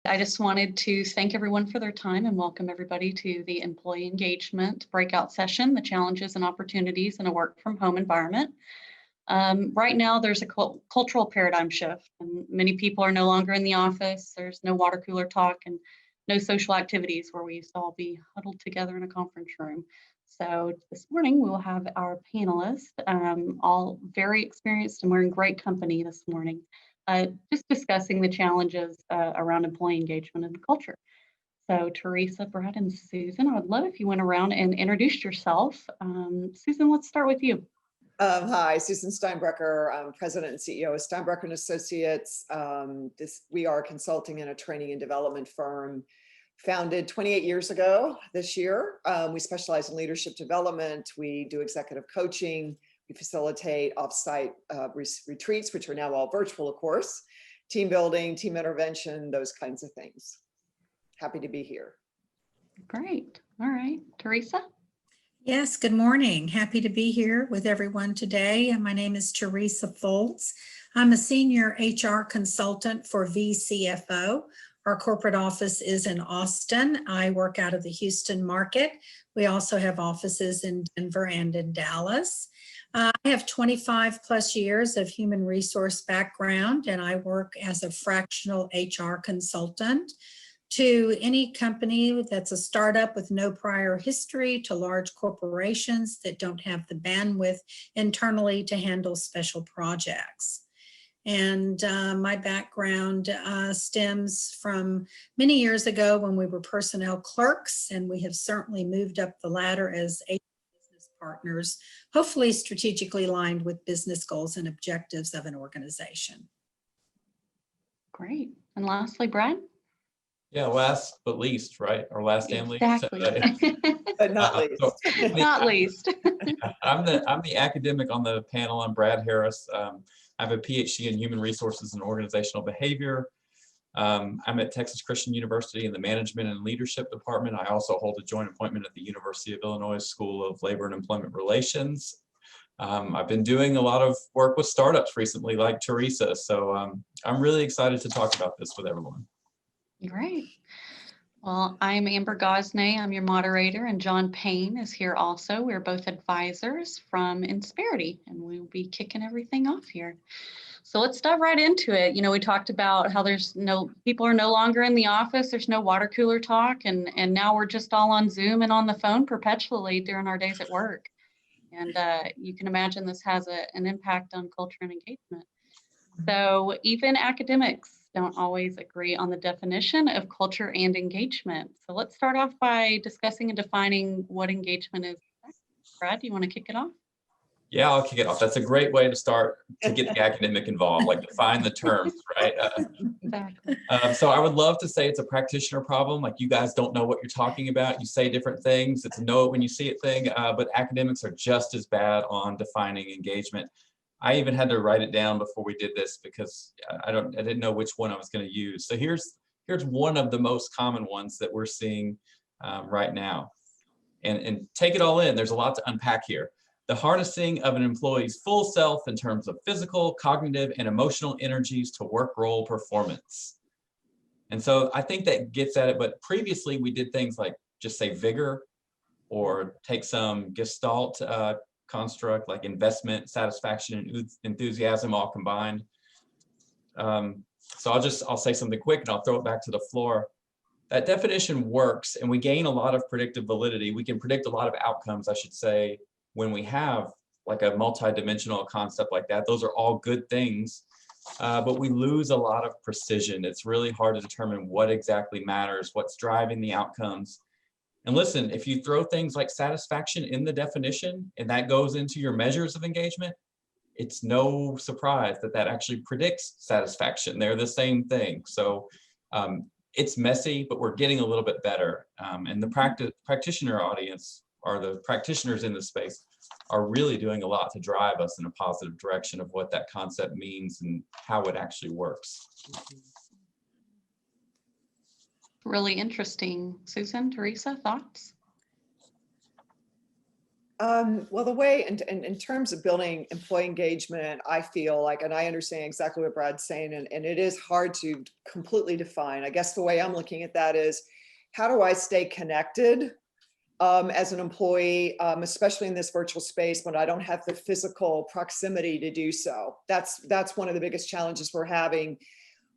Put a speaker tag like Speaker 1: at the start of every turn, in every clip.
Speaker 1: I just wanted to thank everyone for their time and welcome everybody to the employee engagement breakout session, the challenges and opportunities in a work from home environment. Right now, there's a cultural paradigm shift, and many people are no longer in the office. There's no water cooler talk and no social activities where we used to all be huddled together in a conference room. So this morning, we will have our panelists, all very experienced, and we're in great company this morning, just discussing the challenges around employee engagement and culture. So Teresa, Brad, and Susan, I would love if you went around and introduced yourself. Susan, let's start with you.
Speaker 2: Hi, Susan Steinbrecher. I'm President and CEO of Steinbrecher & Associates. We are a consulting and a training and development firm founded 28 years ago this year. We specialize in leadership development. We do executive coaching. We facilitate offsite retreats, which are now all virtual, of course, team building, team intervention, those kinds of things. Happy to be here.
Speaker 1: Great. All right. Teresa?
Speaker 3: Yes, good morning. Happy to be here with everyone today. My name is Teresa Foltz. I'm a senior HR consultant for VCFO. Our corporate office is in Austin. I work out of the Houston market. We also have offices in Denver and in Dallas. I have 25 plus years of human resource background, and I work as a fractional HR consultant to any company that's a startup with no prior history to large corporations that don't have the bandwidth internally to handle special projects. And my background stems from many years ago when we were personnel clerks, and we have certainly moved up the ladder as business partners, hopefully strategically aligned with business goals and objectives of an organization.
Speaker 1: Great. And lastly, Brad?
Speaker 4: Yeah, last but least, right? Or last and least.
Speaker 1: Exactly.
Speaker 2: But not least.
Speaker 1: Not least.
Speaker 4: I'm the academic on the panel. I'm Brad Harris. I have a PhD in human resources and organizational behavior. I'm at Texas Christian University in the management and leadership department. I also hold a joint appointment at the University of Illinois School of Labor and Employment Relations. I've been doing a lot of work with startups recently, like Teresa. So I'm really excited to talk about this with everyone.
Speaker 1: Great. Well, I'm Amber Gosney. I'm your moderator, and John Payne is here also. We're both advisors from Insperity, and we'll be kicking everything off here. So let's dive right into it. You know, we talked about how people are no longer in the office. There's no water cooler talk, and now we're just all on Zoom and on the phone perpetually during our days at work. And you can imagine this has an impact on culture and engagement. So even academics don't always agree on the definition of culture and engagement. So let's start off by discussing and defining what engagement is. Brad, do you want to kick it off?
Speaker 4: Yeah, I'll kick it off. That's a great way to start to get the academic involved, like define the terms, right?
Speaker 1: Exactly.
Speaker 4: So I would love to say it's a practitioner problem, like you guys don't know what you're talking about. You say different things. It's a know it when you see it thing, but academics are just as bad on defining engagement. I even had to write it down before we did this because I didn't know which one I was going to use. So here's one of the most common ones that we're seeing right now. And take it all in. There's a lot to unpack here. The harnessing of an employee's full self in terms of physical, cognitive, and emotional energies to work role performance. And so I think that gets at it. But previously we did things like just say vigor or take some Gestalt construct like investment, satisfaction, and enthusiasm all combined. So I'll say something quick and I'll throw it back to the floor. That definition works and we gain a lot of predictive validity. We can predict a lot of outcomes, I should say, when we have like a multidimensional concept like that. Those are all good things, but we lose a lot of precision. It's really hard to determine what exactly matters, what's driving the outcomes. And listen, if you throw things like satisfaction in the definition and that goes into your measures of engagement, it's no surprise that that actually predicts satisfaction. They're the same thing. So it's messy, but we're getting a little bit better. And the practitioner audience, or the practitioners in the space, are really doing a lot to drive us in a positive direction of what that concept means and how it actually works.
Speaker 1: Really interesting. Susan, Teresa, thoughts?
Speaker 2: Well, the way in terms of building employee engagement, I feel like, and I understand exactly what Brad's saying, and it is hard to completely define. I guess the way I'm looking at that is, how do I stay connected as an employee, especially in this virtual space when I don't have the physical proximity to do so? That's one of the biggest challenges we're having.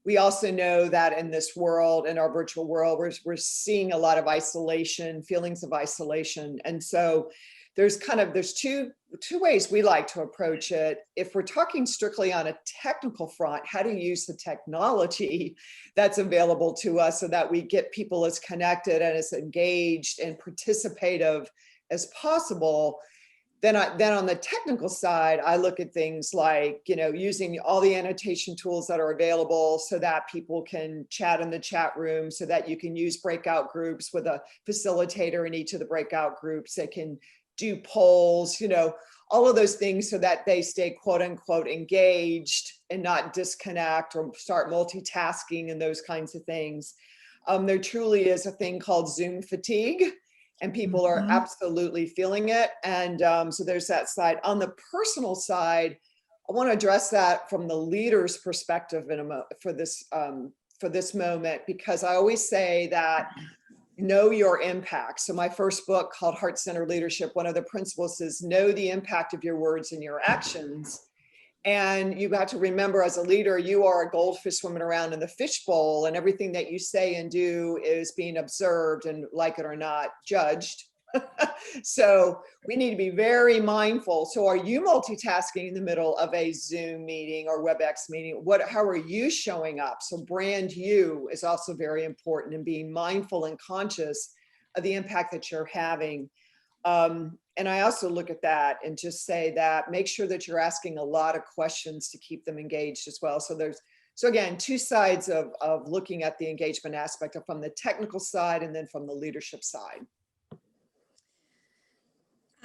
Speaker 2: We also know that in this world, in our virtual world, we're seeing a lot of isolation, feelings of isolation. And so there's two ways we like to approach it. If we're talking strictly on a technical front, how to use the technology that's available to us so that we get people as connected and as engaged and participative as possible. Then on the technical side, I look at things like, using all the annotation tools that are available so that people can chat in the chat room, so that you can use breakout groups with a facilitator in each of the breakout groups that can do polls, all of those things so that they stay quote unquote engaged and not disconnect or start multitasking and those kinds of things. There truly is a thing called Zoom fatigue, and people are absolutely feeling it. And so there's that side. On the personal side, I want to address that from the leader's perspective for this moment, because I always say that know your impact. So my first book called Heart-Centered Leadership, one of the principles is know the impact of your words and your actions. And you got to remember, as a leader, you are a goldfish swimming around in the fishbowl, and everything that you say and do is being observed and, like it or not, judged. So we need to be very mindful. So are you multitasking in the middle of a Zoom meeting or WebEx meeting? How are you showing up? So brand you is also very important, in being mindful and conscious of the impact that you're having. And I also look at that and just say that make sure that you're asking a lot of questions to keep them engaged as well. So again, two sides of looking at the engagement aspect, from the technical side and then from the leadership side.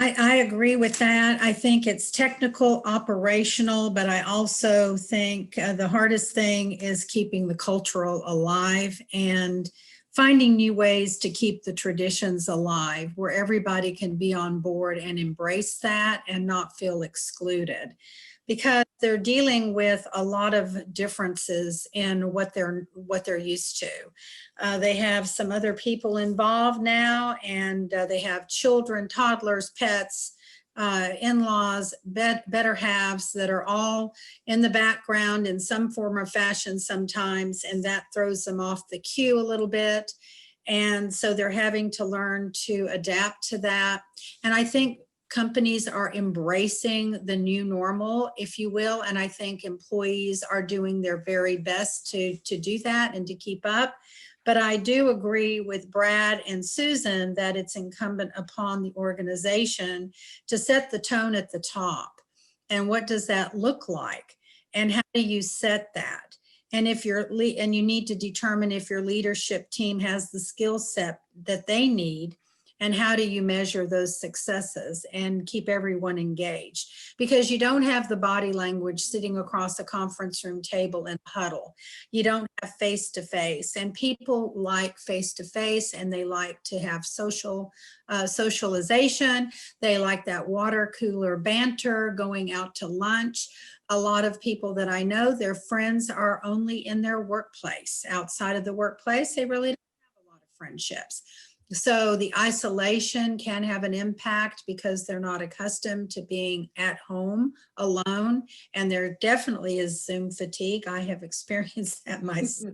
Speaker 3: I agree with that. I think it's technical, operational, but I also think the hardest thing is keeping the cultural alive and finding new ways to keep the traditions alive, where everybody can be on board and embrace that and not feel excluded, because they're dealing with a lot of differences in what they're used to. They have some other people involved now, and they have children, toddlers, pets, in-laws, better halves that are all in the background in some form or fashion sometimes, and that throws them off the cue a little bit. And so they're having to learn to adapt to that. And I think companies are embracing the new normal, if you will, and I think employees are doing their very best to do that and to keep up. But I do agree with Brad and Susan that it's incumbent upon the organization to set the tone at the top. And what does that look like? And how do you set that? And and you need to determine if your leadership team has the skill set that they need. And how do you measure those successes and keep everyone engaged? Because you don't have the body language sitting across a conference room table in a huddle. You don't have face-to-face, and people like face-to-face, and they like to have socialization. They like that water cooler banter, going out to lunch. A lot of people that I know, their friends are only in their workplace. Outside of the workplace, they really don't have a lot of friendships. So the isolation can have an impact because they're not accustomed to being at home alone. And there definitely is Zoom fatigue. I have experienced that myself.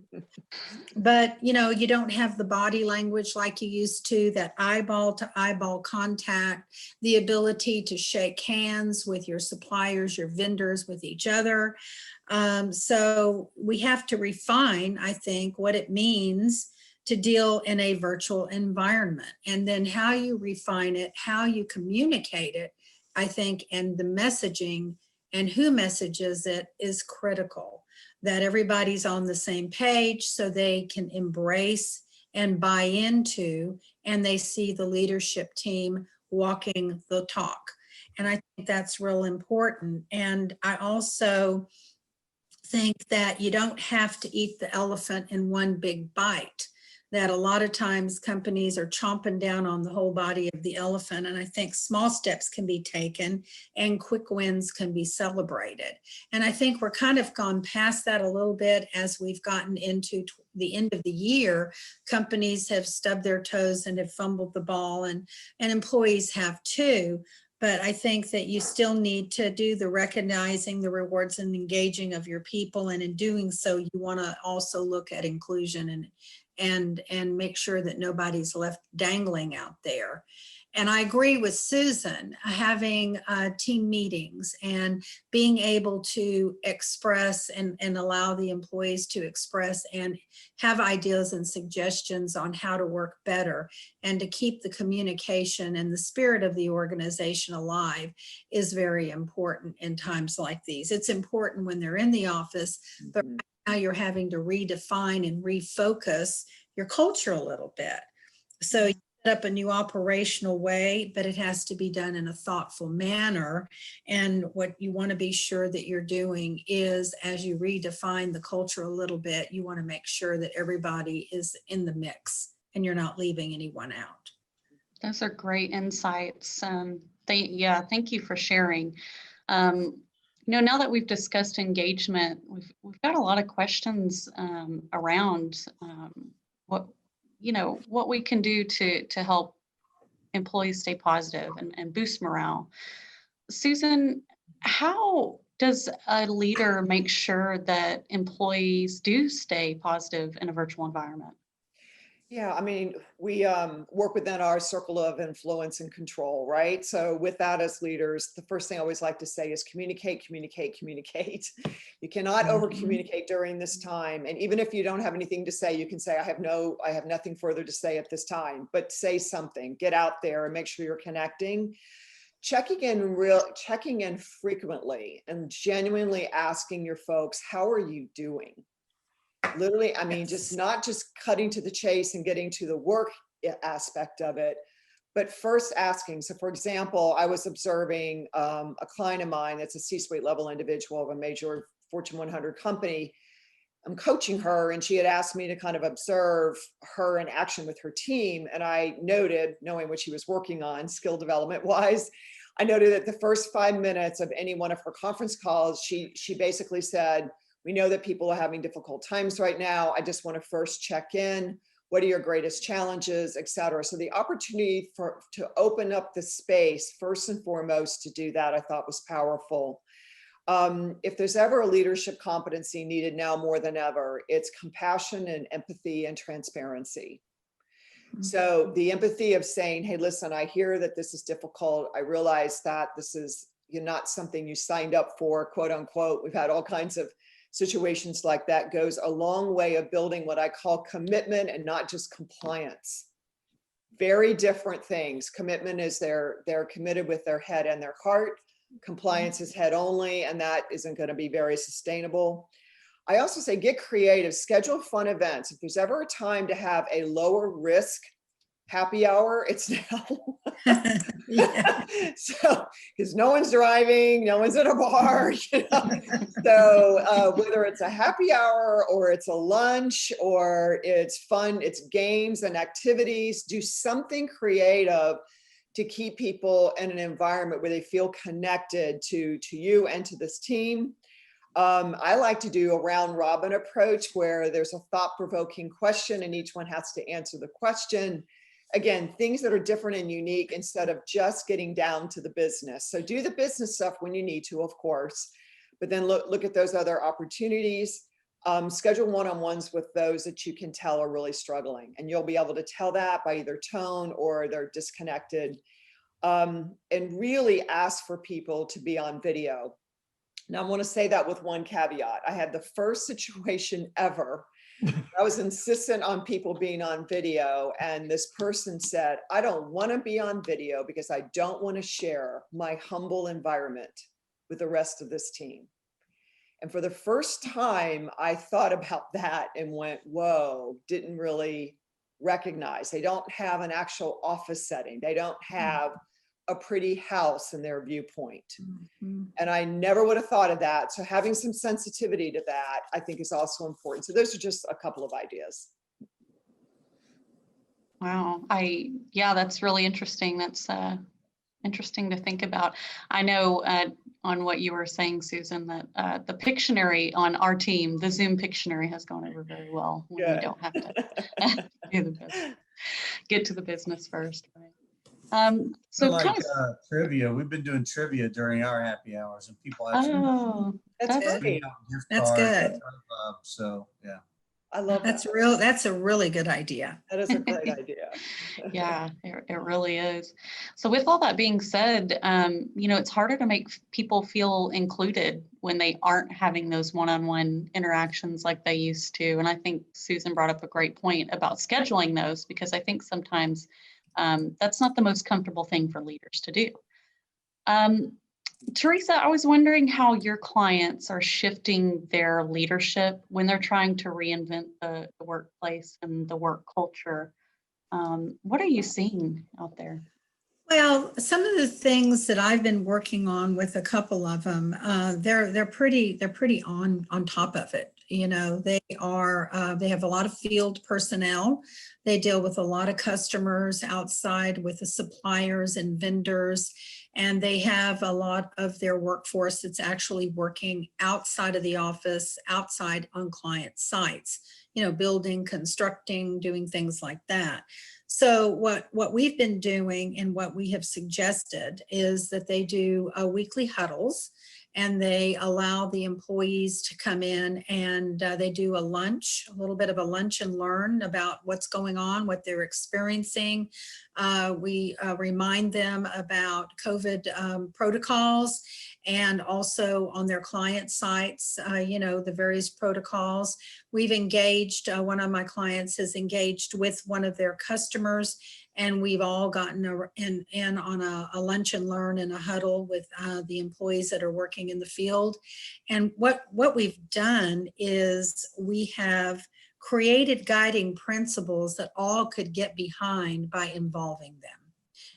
Speaker 3: But, you don't have the body language like you used to, that eyeball to eyeball contact, the ability to shake hands with your suppliers, your vendors, with each other. So we have to refine, I think, what it means to deal in a virtual environment, and then how you refine it, how you communicate it, I think, and the messaging and who messages it is critical, that everybody's on the same page so they can embrace and buy into, and they see the leadership team walking the talk. And I think that's real important. And I also think that you don't have to eat the elephant in one big bite. that a lot of times companies are chomping down on the whole body of the elephant. And I think small steps can be taken and quick wins can be celebrated. And I think we're kind of gone past that a little bit as we've gotten into the end of the year. Companies have stubbed their toes and have fumbled the ball, and employees have too. But I think that you still need to do the recognizing, the rewards, and engaging of your people. And in doing so, you want to also look at inclusion and make sure that nobody's left dangling out there. And I agree with Susan, having team meetings and being able to express and allow the employees to express and have ideas and suggestions on how to work better and to keep the communication and the spirit of the organization alive is very important in times like these. It's important when they're in the office, but right now you're having to redefine and refocus your culture a little bit. So you set up a new operational way, but it has to be done in a thoughtful manner. And what you want to be sure that you're doing is, as you redefine the culture a little bit, you want to make sure that everybody is in the mix and you're not leaving anyone out.
Speaker 1: Those are great insights. Thank you for sharing. Now that we've discussed engagement, we've got a lot of questions around what we can do to help employees stay positive and boost morale. Susan, how does a leader make sure that employees do stay positive in a virtual environment?
Speaker 2: Yeah, I mean, we work within our circle of influence and control, right? So with that as leaders, the first thing I always like to say is communicate, communicate, communicate. You cannot over communicate during this time. And even if you don't have anything to say, you can say, I have nothing further to say at this time, but say something, get out there and make sure you're connecting. Checking in frequently and genuinely asking your folks, how are you doing? Literally, I mean, just not just cutting to the chase and getting to the work aspect of it, but first asking. So for example, I was observing a client of mine that's a C-suite level individual of a major Fortune 100 company. I'm coaching her and she had asked me to kind of observe her in action with her team. And I noted, knowing what she was working on skill development wise, I noted that the first 5 minutes of any one of her conference calls, she basically said, we know that people are having difficult times right now. I just want to first check in. What are your greatest challenges, et cetera? So the opportunity to open up the space, first and foremost, to do that, I thought was powerful. If there's ever a leadership competency needed now more than ever, it's compassion and empathy and transparency. So the empathy of saying, hey, listen, I hear that this is difficult. I realize that this is not something you signed up for, quote unquote. We've had all kinds of situations like that. Goes a long way of building what I call commitment and not just compliance. Very different things. Commitment is they're committed with their head and their heart. Compliance is head only, and that isn't going to be very sustainable. I also say get creative, schedule fun events. If there's ever a time to have a lower risk happy hour, it's now. So, because no one's driving, no one's at a bar, So whether it's a happy hour or it's a lunch or it's fun, it's games and activities, do something creative to keep people in an environment where they feel connected to you and to this team. I like to do a round robin approach where there's a thought-provoking question and each one has to answer the question. Again, things that are different and unique instead of just getting down to the business. So do the business stuff when you need to, of course, but then look at those other opportunities. Schedule one-on-ones with those that you can tell are really struggling. And you'll be able to tell that by either tone or they're disconnected. And really ask for people to be on video. Now, I want to say that with one caveat. I had the first situation ever. I was insistent on people being on video. And this person said, I don't want to be on video because I don't want to share my humble environment with the rest of this team. And for the first time, I thought about that and went, whoa, didn't really recognize. They don't have an actual office setting. They don't have a pretty house in their viewpoint. And I never would have thought of that. So having some sensitivity to that, I think is also important. So those are just a couple of ideas.
Speaker 1: Wow. Yeah, that's really interesting. That's interesting to think about. I know on what you were saying, Susan, that the Pictionary on our team, the Zoom Pictionary has gone over very well when we
Speaker 2: Good.
Speaker 1: don't have to do the business, get to the business first. Right? So
Speaker 5: Like
Speaker 1: kind of,
Speaker 5: trivia, we've been doing trivia during our happy hours, and people actually
Speaker 1: oh,
Speaker 2: That's
Speaker 1: that's
Speaker 2: great.
Speaker 5: gift
Speaker 3: That's
Speaker 5: cards.
Speaker 3: good.
Speaker 5: So yeah.
Speaker 2: I love that.
Speaker 3: That's a really good idea.
Speaker 2: That is a great idea.
Speaker 1: Yeah, it really is. So with all that being said, it's harder to make people feel included when they aren't having those one-on-one interactions like they used to. And I think Susan brought up a great point about scheduling those, because I think sometimes that's not the most comfortable thing for leaders to do. Teresa, I was wondering how your clients are shifting their leadership when they're trying to reinvent the workplace and the work culture. What are you seeing out there?
Speaker 3: Well, some of the things that I've been working on with a couple of them, they're pretty on top of it. You know, they have a lot of field personnel. They deal with a lot of customers outside with the suppliers and vendors, and they have a lot of their workforce that's actually working outside of the office, outside on client sites. You know, building, constructing, doing things like that. So what we've been doing and what we have suggested is that they do weekly huddles, and they allow the employees to come in, and they do a little bit of a lunch and learn about what's going on, what they're experiencing. We remind them about COVID protocols, and also on their client sites, the various protocols. We've engaged, one of my clients has engaged with one of their customers, and we've all gotten in on a lunch and learn and a huddle with the employees that are working in the field. And what we've done is we have created guiding principles that all could get behind by involving them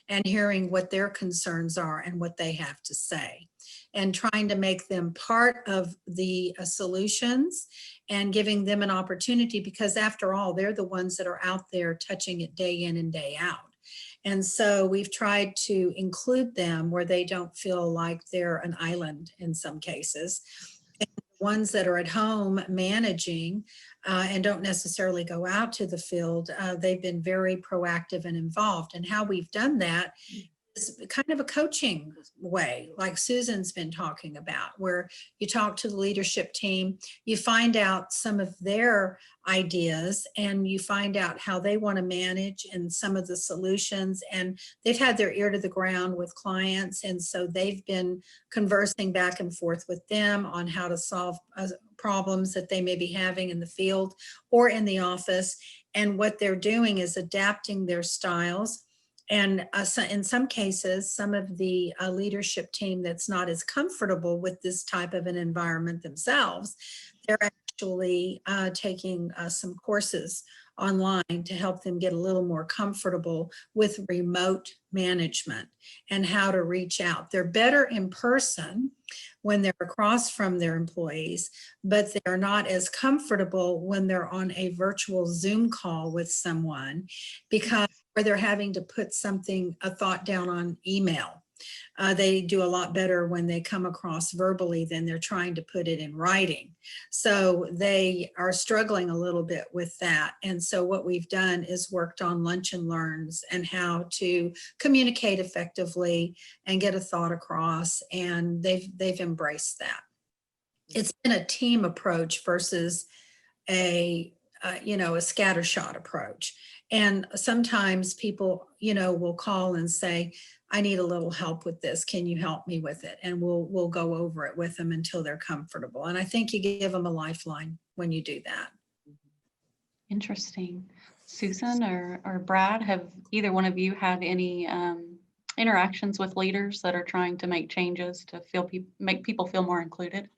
Speaker 3: and hearing what their concerns are and what they have to say, and trying to make them part of the solutions and giving them an opportunity, because after all, they're the ones that are out there touching it day in and day out. And so we've tried to include them where they don't feel like they're an island in some cases. And the ones that are at home managing and don't necessarily go out to the field, they've been very proactive and involved. And how we've done that is kind of a coaching way, like Susan's been talking about, where you talk to the leadership team, you find out some of their ideas, and you find out how they want to manage and some of the solutions. And they've had their ear to the ground with clients, and so they've been conversing back and forth with them on how to solve problems that they may be having in the field or in the office. And what they're doing is adapting their styles. And so in some cases, some of the leadership team that's not as comfortable with this type of an environment themselves, they're actually taking some courses online to help them get a little more comfortable with remote management and how to reach out. They're better in person when they're across from their employees, but they're not as comfortable when they're on a virtual Zoom call with someone, because where they're having to put a thought down on email. They do a lot better when they come across verbally than they're trying to put it in writing. So they are struggling a little bit with that. And so what we've done is worked on lunch and learns and how to communicate effectively and get a thought across. And they've embraced that. It's been a team approach versus a scattershot approach. And sometimes people, will call and say, I need a little help with this. Can you help me with it? And we'll go over it with them until they're comfortable. And I think you give them a lifeline when you do that.
Speaker 1: Interesting. Susan or Brad, have either one of you had any interactions with leaders that are trying to make changes to make people feel more included?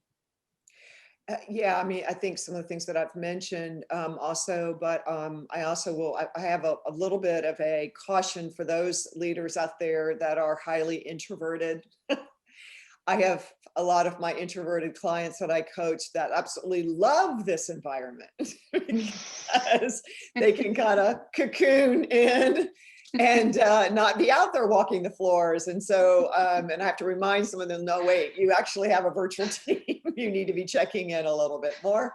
Speaker 2: Yeah, I mean, I think some of the things that I've mentioned also, but I also I have a little bit of a caution for those leaders out there that are highly introverted. I have a lot of my introverted clients that I coach that absolutely love this environment because they can kind of cocoon in and not be out there walking the floors. And so, and I have to remind some of them, no, wait, you actually have a virtual team. You need to be checking in a little bit more.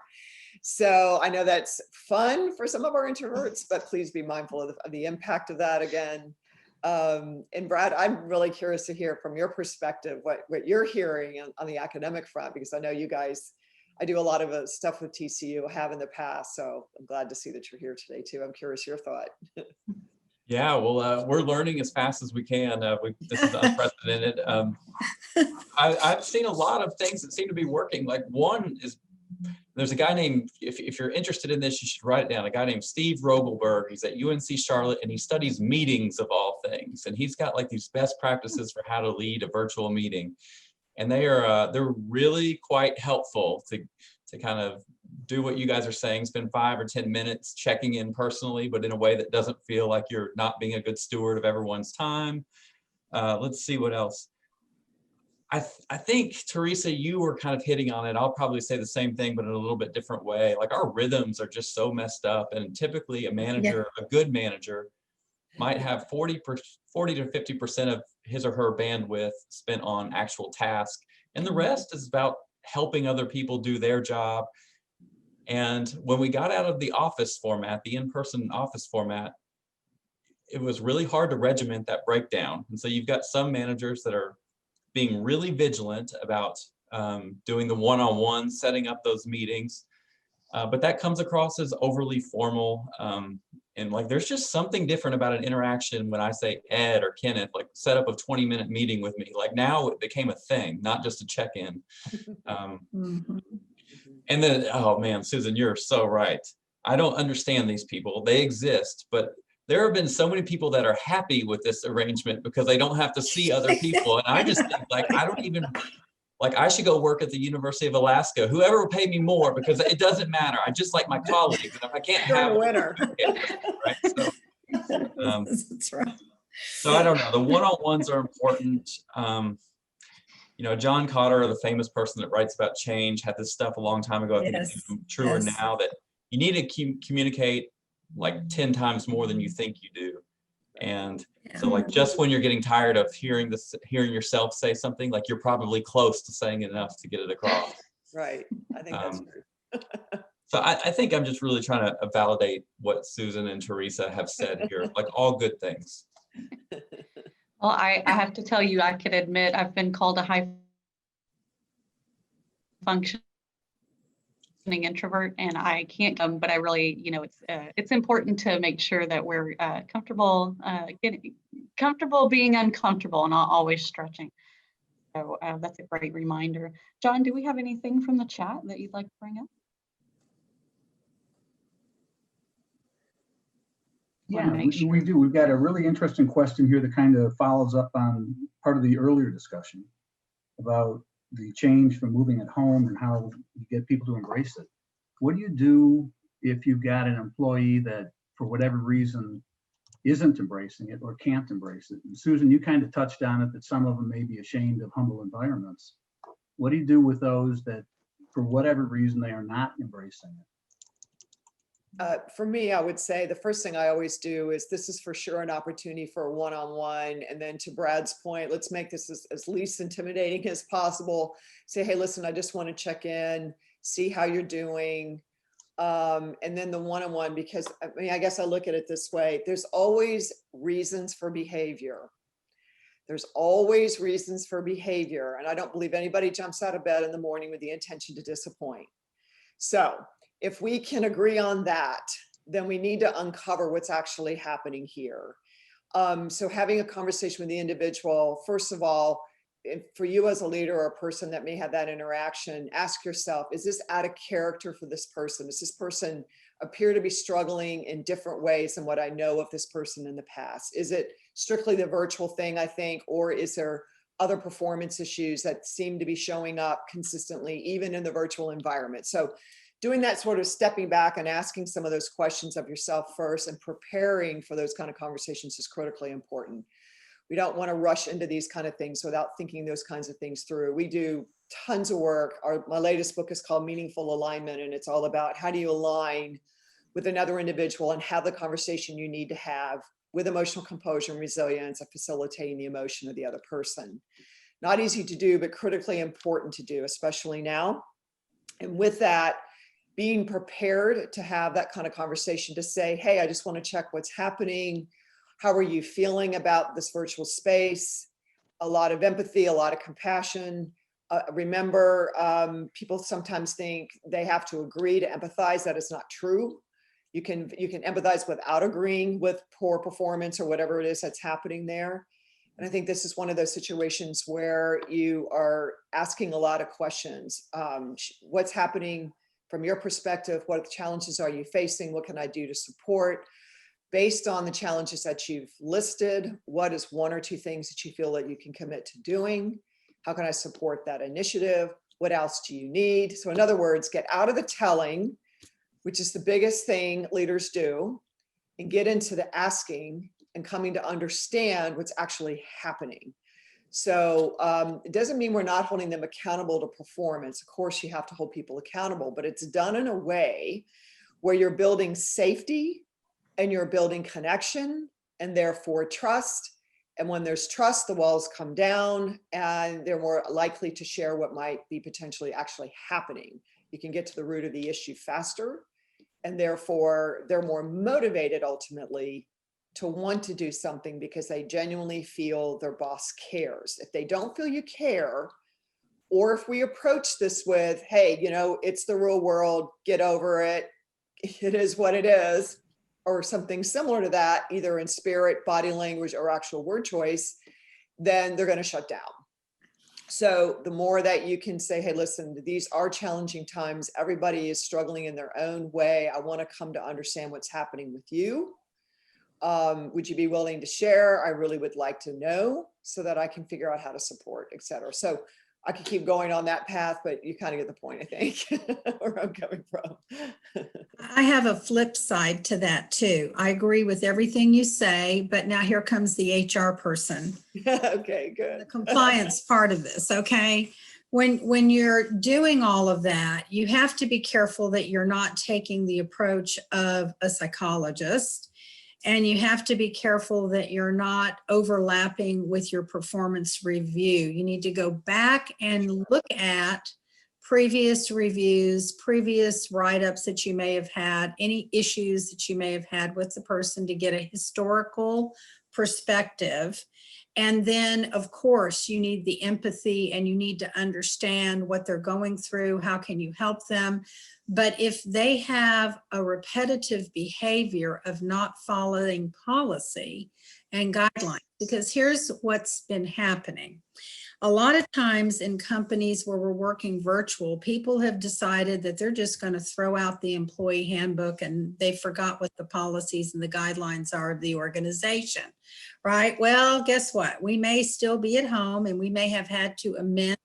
Speaker 2: So I know that's fun for some of our introverts, but please be mindful of the impact of that again. And Brad, I'm really curious to hear from your perspective what you're hearing on the academic front, because I know you guys, I do a lot of stuff with TCU, have in the past. So I'm glad to see that you're here today too. I'm curious your thought.
Speaker 4: Yeah, well, we're learning as fast as we can. This is unprecedented. I've seen a lot of things that seem to be working. Like one is, there's a guy named, if you're interested in this, you should write it down, a guy named Steve Robelberg. He's at UNC Charlotte and he studies meetings of all things. And he's got like these best practices for how to lead a virtual meeting. And they're really quite helpful to kind of do what you guys are saying, spend 5 or 10 minutes checking in personally, but in a way that doesn't feel like you're not being a good steward of everyone's time. Let's see what else. I think, Teresa, you were kind of hitting on it. I'll probably say the same thing, but in a little bit different way. Like our rhythms are just so messed up. And typically a manager, a good manager, might have 40 to 50% of his or her bandwidth spent on actual tasks. And the rest is about helping other people do their job. And when we got out of the office format, the in-person office format, it was really hard to regiment that breakdown. And so you've got some managers that are being really vigilant about doing the one-on-one, setting up those meetings. But that comes across as overly formal. And like, there's just something different about an interaction when I say Ed or Kenneth, like set up a 20-minute meeting with me. Like now it became a thing, not just a check-in. And then, oh man, Susan, you're so right. I don't understand these people. They exist, but there have been so many people that are happy with this arrangement because they don't have to see other people. And I just think like, I don't even, like I should go work at the University of Alaska, whoever will pay me more, because it doesn't matter. I just like my colleagues. And if I can't have
Speaker 2: a winner.
Speaker 4: Right? So,
Speaker 3: That's right.
Speaker 4: so I don't know, the one-on-ones are important. You know, John Cotter, the famous person that writes about change, had this stuff a long time ago. I think it's even truer now, that you need to communicate like 10 times more than you think you do. And so like just when you're getting tired of hearing yourself say something, like you're probably close to saying it enough to get it across.
Speaker 2: Right. I think that's true.
Speaker 4: So I think I'm just really trying to validate what Susan and Teresa have said here, like all good things.
Speaker 1: Well, I have to tell you, I can admit I've been called a high functioning introvert, and I can't come, but I really, you know, it's important to make sure that we're comfortable, getting comfortable being uncomfortable and not always stretching. So that's a great reminder. John, do we have anything from the chat that you'd like to bring up?
Speaker 6: Yeah, we do. We've got a really interesting question here that kind of follows up on part of the earlier discussion about the change from moving at home and how you get people to embrace it. What do you do if you've got an employee that, for whatever reason, isn't embracing it or can't embrace it? And Susan, you kind of touched on it, that some of them may be ashamed of humble environments. What do you do with those that, for whatever reason, they are not embracing it?
Speaker 2: For me, I would say the first thing I always do is, this is for sure an opportunity for a one-on-one. And then to Brad's point, let's make this as least intimidating as possible. Say, hey, listen, I just want to check in, see how you're doing. And then the one-on-one, because I mean, I guess I look at it this way. There's always reasons for behavior. There's always reasons for behavior. And I don't believe anybody jumps out of bed in the morning with the intention to disappoint. So if we can agree on that, then we need to uncover what's actually happening here. So having a conversation with the individual, first of all, for you as a leader or a person that may have that interaction, ask yourself, is this out of character for this person? Does this person appear to be struggling in different ways than what I know of this person in the past? Is it strictly the virtual thing, I think, or is there other performance issues that seem to be showing up consistently, even in the virtual environment? So doing that sort of stepping back and asking some of those questions of yourself first and preparing for those kind of conversations is critically important. We don't want to rush into these kind of things without thinking those kinds of things through. We do tons of work. My latest book is called Meaningful Alignment, and it's all about how do you align with another individual and have the conversation you need to have with emotional composure and resilience of facilitating the emotion of the other person. Not easy to do, but critically important to do, especially now. And with that, being prepared to have that kind of conversation to say, hey, I just want to check what's happening. How are you feeling about this virtual space? A lot of empathy, a lot of compassion. Remember, people sometimes think they have to agree to empathize. That is not true. You can empathize without agreeing with poor performance or whatever it is that's happening there. And I think this is one of those situations where you are asking a lot of questions. What's happening from your perspective? What challenges are you facing? What can I do to support? Based on the challenges that you've listed, what is one or two things that you feel that you can commit to doing? How can I support that initiative? What else do you need? So in other words, get out of the telling, which is the biggest thing leaders do, and get into the asking and coming to understand what's actually happening. So it doesn't mean we're not holding them accountable to performance. Of course, you have to hold people accountable, but it's done in a way where you're building safety and you're building connection and therefore trust. And when there's trust, the walls come down and they're more likely to share what might be potentially actually happening. You can get to the root of the issue faster, and therefore they're more motivated ultimately to want to do something because they genuinely feel their boss cares. If they don't feel you care, or if we approach this with, hey, you know, it's the real world, get over it, it is what it is, or something similar to that, either in spirit, body language, or actual word choice, then they're going to shut down. So the more that you can say, hey, listen, these are challenging times. Everybody is struggling in their own way. I want to come to understand what's happening with you. Would you be willing to share? I really would like to know so that I can figure out how to support, et cetera. So I could keep going on that path, but you kind of get the point, I think, where I'm coming from.
Speaker 3: I have a flip side to that too. I agree with everything you say, but now here comes the HR person.
Speaker 2: Okay, good.
Speaker 3: The compliance part of this, okay? When you're doing all of that, you have to be careful that you're not taking the approach of a psychologist. And you have to be careful that you're not overlapping with your performance review. You need to go back and look at previous reviews, previous write-ups that you may have had, any issues that you may have had with the person to get a historical perspective. And then, of course, you need the empathy and you need to understand what they're going through. How can you help them? But if they have a repetitive behavior of not following policy and guidelines, because here's what's been happening. A lot of times in companies where we're working virtual, people have decided that they're just going to throw out the employee handbook and they forgot what the policies and the guidelines are of the organization, right? Well, guess what? We may still be at home and we may have had to amend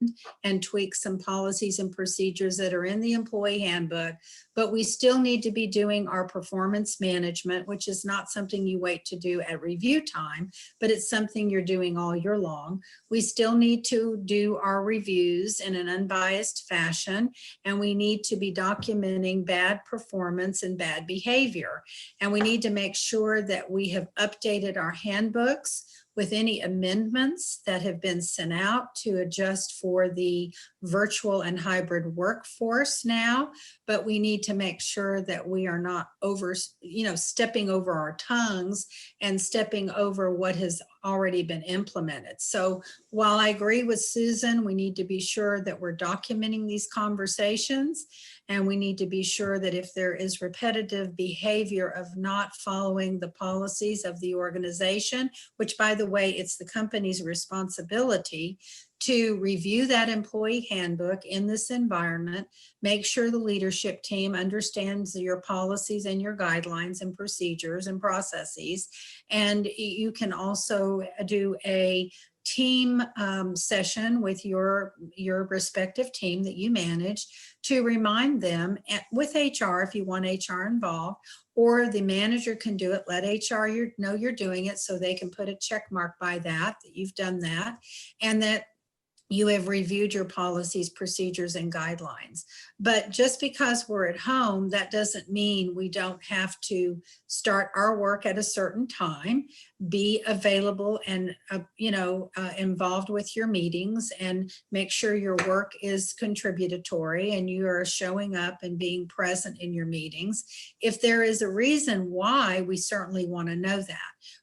Speaker 3: and tweak some policies and procedures that are in the employee handbook, but we still need to be doing our performance management, which is not something you wait to do at review time, but it's something you're doing all year long. We still need to do our reviews in an unbiased fashion, and we need to be documenting bad performance and bad behavior. And we need to make sure that we have updated our handbooks with any amendments that have been sent out to adjust for the virtual and hybrid workforce now, but we need to make sure that we are not stepping over our tongues and stepping over what has already been implemented. So while I agree with Susan, we need to be sure that we're documenting these conversations, and we need to be sure that if there is repetitive behavior of not following the policies of the organization, which by the way, it's the company's responsibility to review that employee handbook in this environment, make sure the leadership team understands your policies and your guidelines and procedures and processes. And you can also do a team session with your respective team that you manage to remind them with HR, if you want HR involved, or the manager can do it, let HR know you're doing it so they can put a check mark by that you've done that, and that you have reviewed your policies, procedures, and guidelines. But just because we're at home, that doesn't mean we don't have to start our work at a certain time, be available and, involved with your meetings, and make sure your work is contributory and you are showing up and being present in your meetings. If there is a reason why, we certainly want to know that.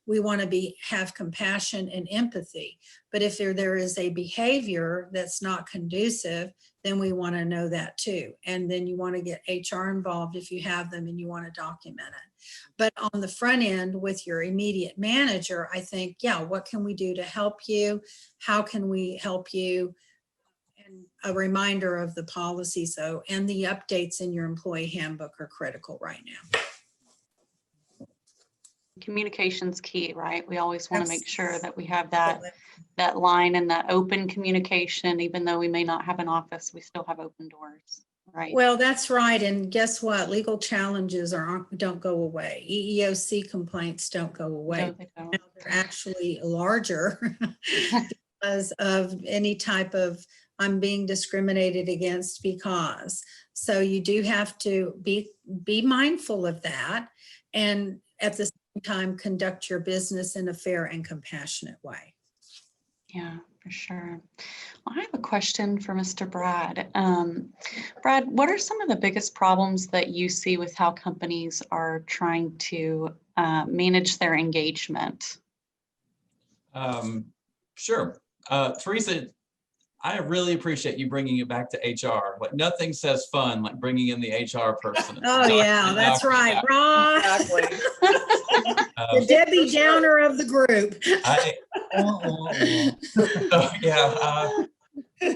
Speaker 3: We want to have compassion and empathy. But if there is a behavior that's not conducive, then we want to know that too. And then you want to get HR involved if you have them and you want to document it. But on the front end with your immediate manager, I think, yeah, what can we do to help you? How can we help you? And a reminder of the policies, though, and the updates in your employee handbook are critical right now.
Speaker 1: Communication's key, right? We always want to make sure that we have that line and that open communication. Even though we may not have an office, we still have open doors, right?
Speaker 3: Well, that's right. And guess what? Legal challenges don't go away. EEOC complaints don't go away.
Speaker 1: No, they don't.
Speaker 3: Now they're actually larger because of any type of I'm being discriminated against because. So you do have to be mindful of that, and at the same time conduct your business in a fair and compassionate way.
Speaker 1: Yeah, for sure. Well, I have a question for Mr. Brad. Brad, what are some of the biggest problems that you see with how companies are trying to manage their engagement?
Speaker 4: Sure. Teresa, I really appreciate you bringing it back to HR. Like nothing says fun like bringing in the HR person.
Speaker 3: Oh yeah, that's right, Ross.
Speaker 2: Exactly.
Speaker 3: The Debbie Downer of the group.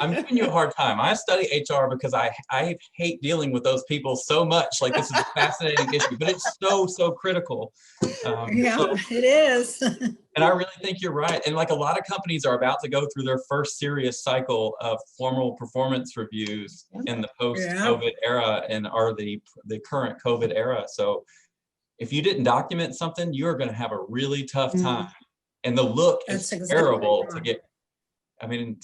Speaker 4: I'm giving you a hard time. I study HR because I hate dealing with those people so much. Like this is a fascinating issue, but it's so critical.
Speaker 3: It is.
Speaker 4: And I really think you're right. And like a lot of companies are about to go through their first serious cycle of formal performance reviews in the post-COVID era and are the current COVID era. So if you didn't document something, you're going to have a really tough time. And the look is terrible to get. I mean,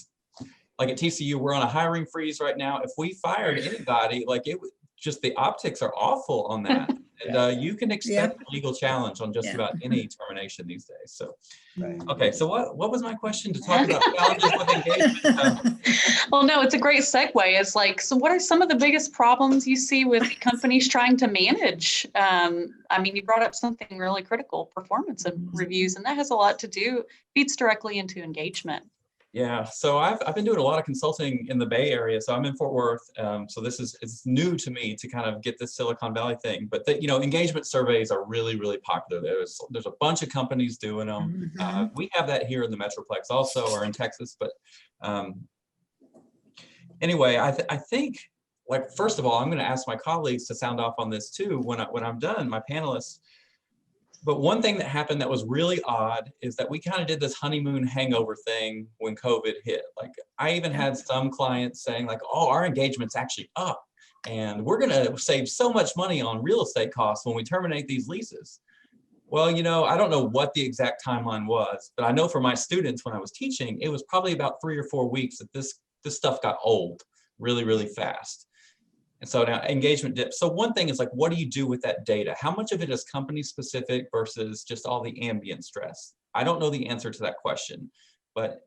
Speaker 4: like at TCU, we're on a hiring freeze right now. If we fired anybody, like it would just, the optics are awful on that. And you can expect a legal challenge on just about any termination these days. So, okay. So what was my question to talk about challenges with engagement?
Speaker 1: Well, no, it's a great segue. It's like, so what are some of the biggest problems you see with companies trying to manage? I mean, you brought up something really critical, performance and reviews, and that has a lot to do, feeds directly into engagement.
Speaker 4: Yeah, so I've been doing a lot of consulting in the Bay Area. So I'm in Fort Worth. So it's new to me to kind of get this Silicon Valley thing. But engagement surveys are really popular. There's a bunch of companies doing them. We have that here in the Metroplex also, or in Texas. But anyway, I think, like, first of all, I'm going to ask my colleagues to sound off on this too when I'm done, my panelists. But one thing that happened that was really odd is that we kind of did this honeymoon hangover thing when COVID hit. Like I even had some clients saying like, oh, our engagement's actually up and we're going to save so much money on real estate costs when we terminate these leases. Well, I don't know what the exact timeline was, but I know for my students when I was teaching, it was probably about 3 or 4 weeks that this stuff got old really fast. And so now engagement dips. So one thing is like, what do you do with that data? How much of it is company specific versus just all the ambient stress? I don't know the answer to that question, but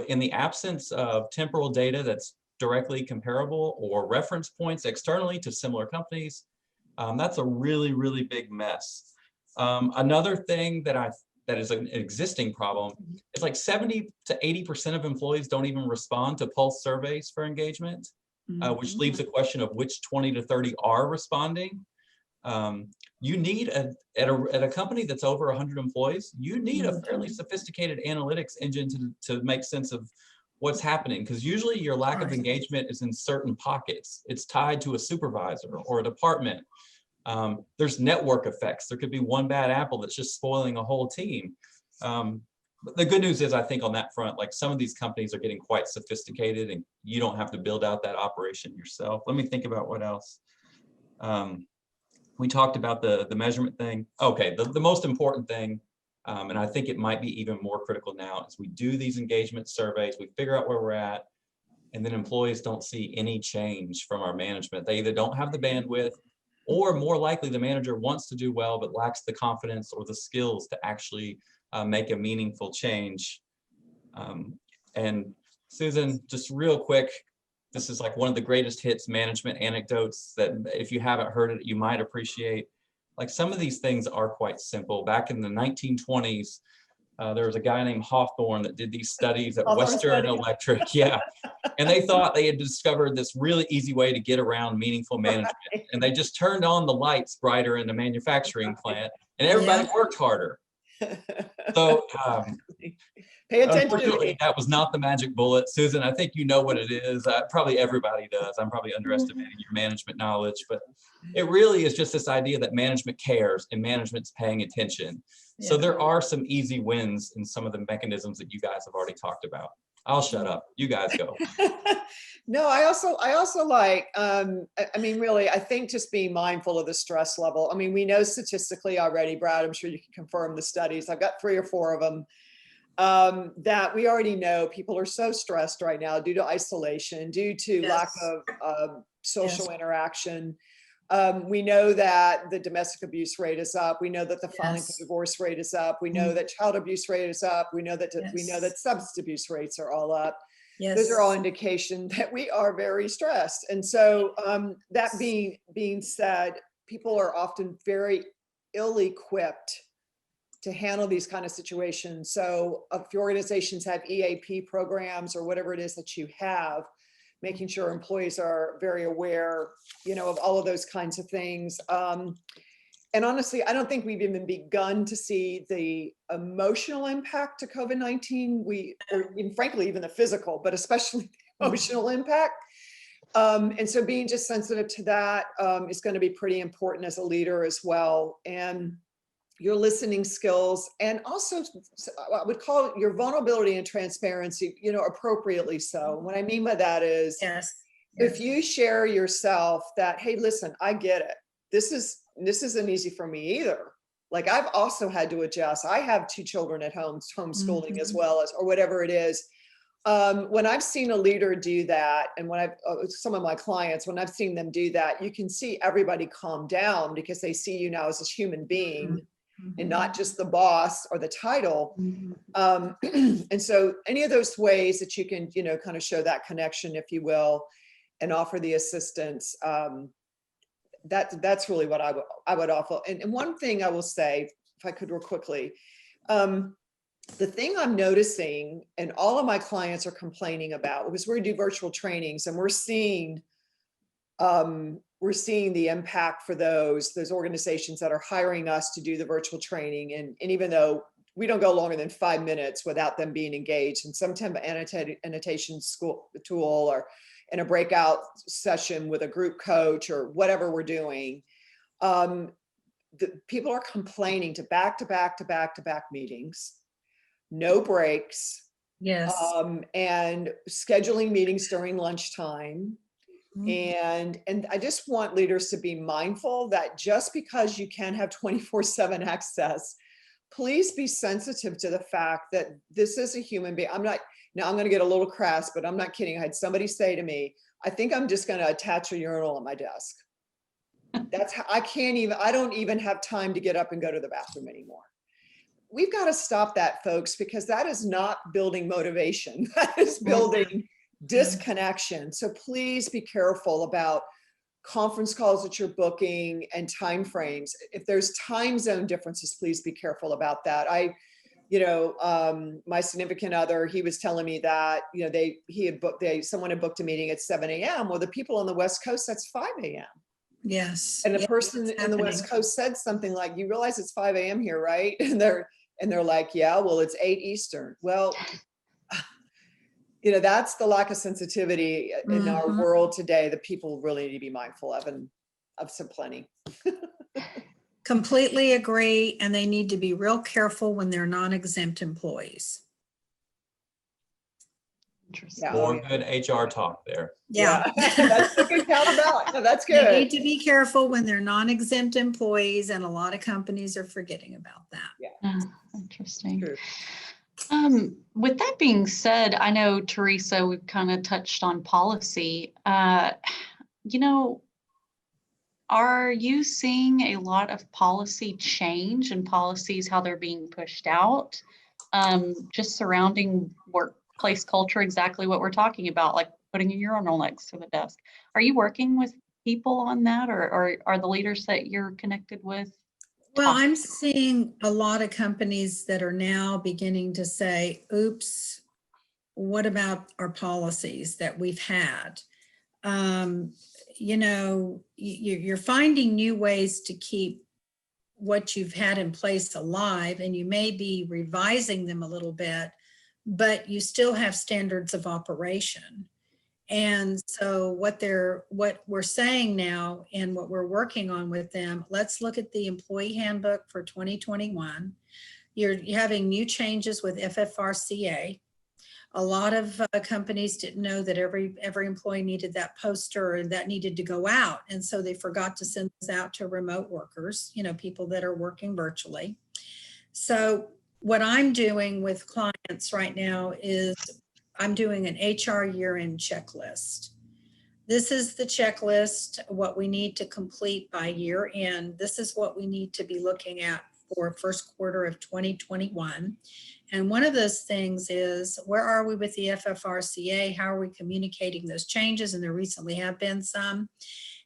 Speaker 4: in the absence of temporal data that's directly comparable or reference points externally to similar companies, that's a really big mess. Another thing that is an existing problem is like 70 to 80% of employees don't even respond to pulse surveys for engagement. Which leaves a question of which 20 to 30 are responding. You need at a company that's over 100 employees, you need a fairly sophisticated analytics engine to make sense of what's happening, because usually your lack of engagement is in certain pockets. It's tied to a supervisor or a department. There's network effects. There could be one bad apple that's just spoiling a whole team. But the good news is, I think on that front, like some of these companies are getting quite sophisticated and you don't have to build out that operation yourself. Let me think about what else. We talked about the measurement thing. Okay, the most important thing, and I think it might be even more critical now, is we do these engagement surveys, we figure out where we're at, and then employees don't see any change from our management. They either don't have the bandwidth, or more likely the manager wants to do well but lacks the confidence or the skills to actually make a meaningful change. And Susan, just real quick, this is like one of the greatest hits management anecdotes that if you haven't heard it, you might appreciate. Like some of these things are quite simple. Back in the 1920s, there was a guy named Hawthorne that did these studies at Western Electric. Yeah. And they thought they had discovered this really easy way to get around meaningful management. Right. And they just turned on the lights brighter in the manufacturing plant and everybody worked harder. So
Speaker 2: pay attention.
Speaker 4: Unfortunately, that was not the magic bullet. Susan, I think you know what it is. Probably everybody does. I'm probably underestimating your management knowledge, but it really is just this idea that management cares and management's paying attention. Yeah. So there are some easy wins in some of the mechanisms that you guys have already talked about. I'll shut up. You guys go.
Speaker 2: No, I also like, I mean, really, I think just being mindful of the stress level. I mean, we know statistically already, Brad, I'm sure you can confirm the studies. I've got 3 or 4 of them. That we already know people are so stressed right now due to isolation, due to lack of social interaction. We know that the domestic abuse rate is up. We know that the filing for divorce rate is up. We know that child abuse rate is up. We know that substance abuse rates are all up. Those are all indication that we are very stressed. And so that being said, people are often very ill-equipped to handle these kind of situations. So if your organizations have EAP programs or whatever it is that you have, making sure employees are very aware, you know, of all of those kinds of things. And honestly, I don't think we've even begun to see the emotional impact to COVID-19. Or frankly, even the physical, but especially the emotional impact. And so being just sensitive to that is going to be pretty important as a leader as well. And your listening skills, and also I would call it your vulnerability and transparency, you know, appropriately so. What I mean by that is, if you share yourself that, hey, listen, I get it. This isn't easy for me either. Like I've also had to adjust. I have 2 children at home, homeschooling as well as, or whatever it is. When I've seen a leader do that, and when some of my clients, when I've seen them do that, you can see everybody calm down because they see you now as a human being. And not just the boss or the title. And so any of those ways that you can, you know, kind of show that connection, if you will, and offer the assistance, that's really what I would offer. And one thing I will say, if I could real quickly, the thing I'm noticing, and all of my clients are complaining about, because we do virtual trainings and we're seeing the impact for those organizations that are hiring us to do the virtual training. And even though we don't go longer than 5 minutes without them being engaged in some type of annotation tool or in a breakout session with a group coach or whatever we're doing, the people are complaining to back meetings, no breaks, and scheduling meetings during lunchtime. And I just want leaders to be mindful that just because you can have 24/7 access, please be sensitive to the fact that this is a human being. I'm going to get a little crass, but I'm not kidding. I had somebody say to me, I think I'm just going to attach a urinal at my desk. That's how I don't even have time to get up and go to the bathroom anymore. We've got to stop that, folks, because that is not building motivation. That is building disconnection. So please be careful about conference calls that you're booking and timeframes. If there's time zone differences, please be careful about that. My significant other, he was telling me that, you know, someone had booked a meeting at 7 a.m. Well, the people on the West Coast, that's 5 a.m.
Speaker 3: Yes.
Speaker 2: And the person in the West Coast said something like, you realize it's 5 a.m. here, right? And they're like, yeah, well, it's 8 Eastern. Well, you know, that's the lack of sensitivity in our world today that people really need to be mindful of, and of some plenty.
Speaker 3: Completely agree, and they need to be real careful when they're non-exempt employees.
Speaker 1: Interesting.
Speaker 2: Yeah.
Speaker 4: More good HR talk there.
Speaker 3: Yeah.
Speaker 2: That's a good counterbalance. No, that's
Speaker 3: They need
Speaker 2: good.
Speaker 3: to be careful when they're non-exempt employees, and a lot of companies are forgetting about that.
Speaker 1: Yeah, interesting.
Speaker 2: True.
Speaker 1: With that being said, I know, Teresa, we've kind of touched on policy. You know, are you seeing a lot of policy change and policies, how they're being pushed out, just surrounding workplace culture, exactly what we're talking about, like putting a urinal next to the desk? Are you working with people on that, or are the leaders that you're connected with?
Speaker 3: Well, I'm seeing a lot of companies that are now beginning to say, oops, what about our policies that we've had? You know, you're finding new ways to keep what you've had in place alive, and you may be revising them a little bit, but you still have standards of operation. And so what we're saying now and what we're working on with them, let's look at the employee handbook for 2021. You're having new changes with FFRCA. A lot of companies didn't know that every employee needed that poster, and that needed to go out. And so they forgot to send this out to remote workers, you know, people that are working virtually. So what I'm doing with clients right now is I'm doing an HR year-end checklist. This is the checklist, what we need to complete by year end. This is what we need to be looking at for first quarter of 2021. And one of those things is, where are we with the FFRCA? How are we communicating those changes? And there recently have been some.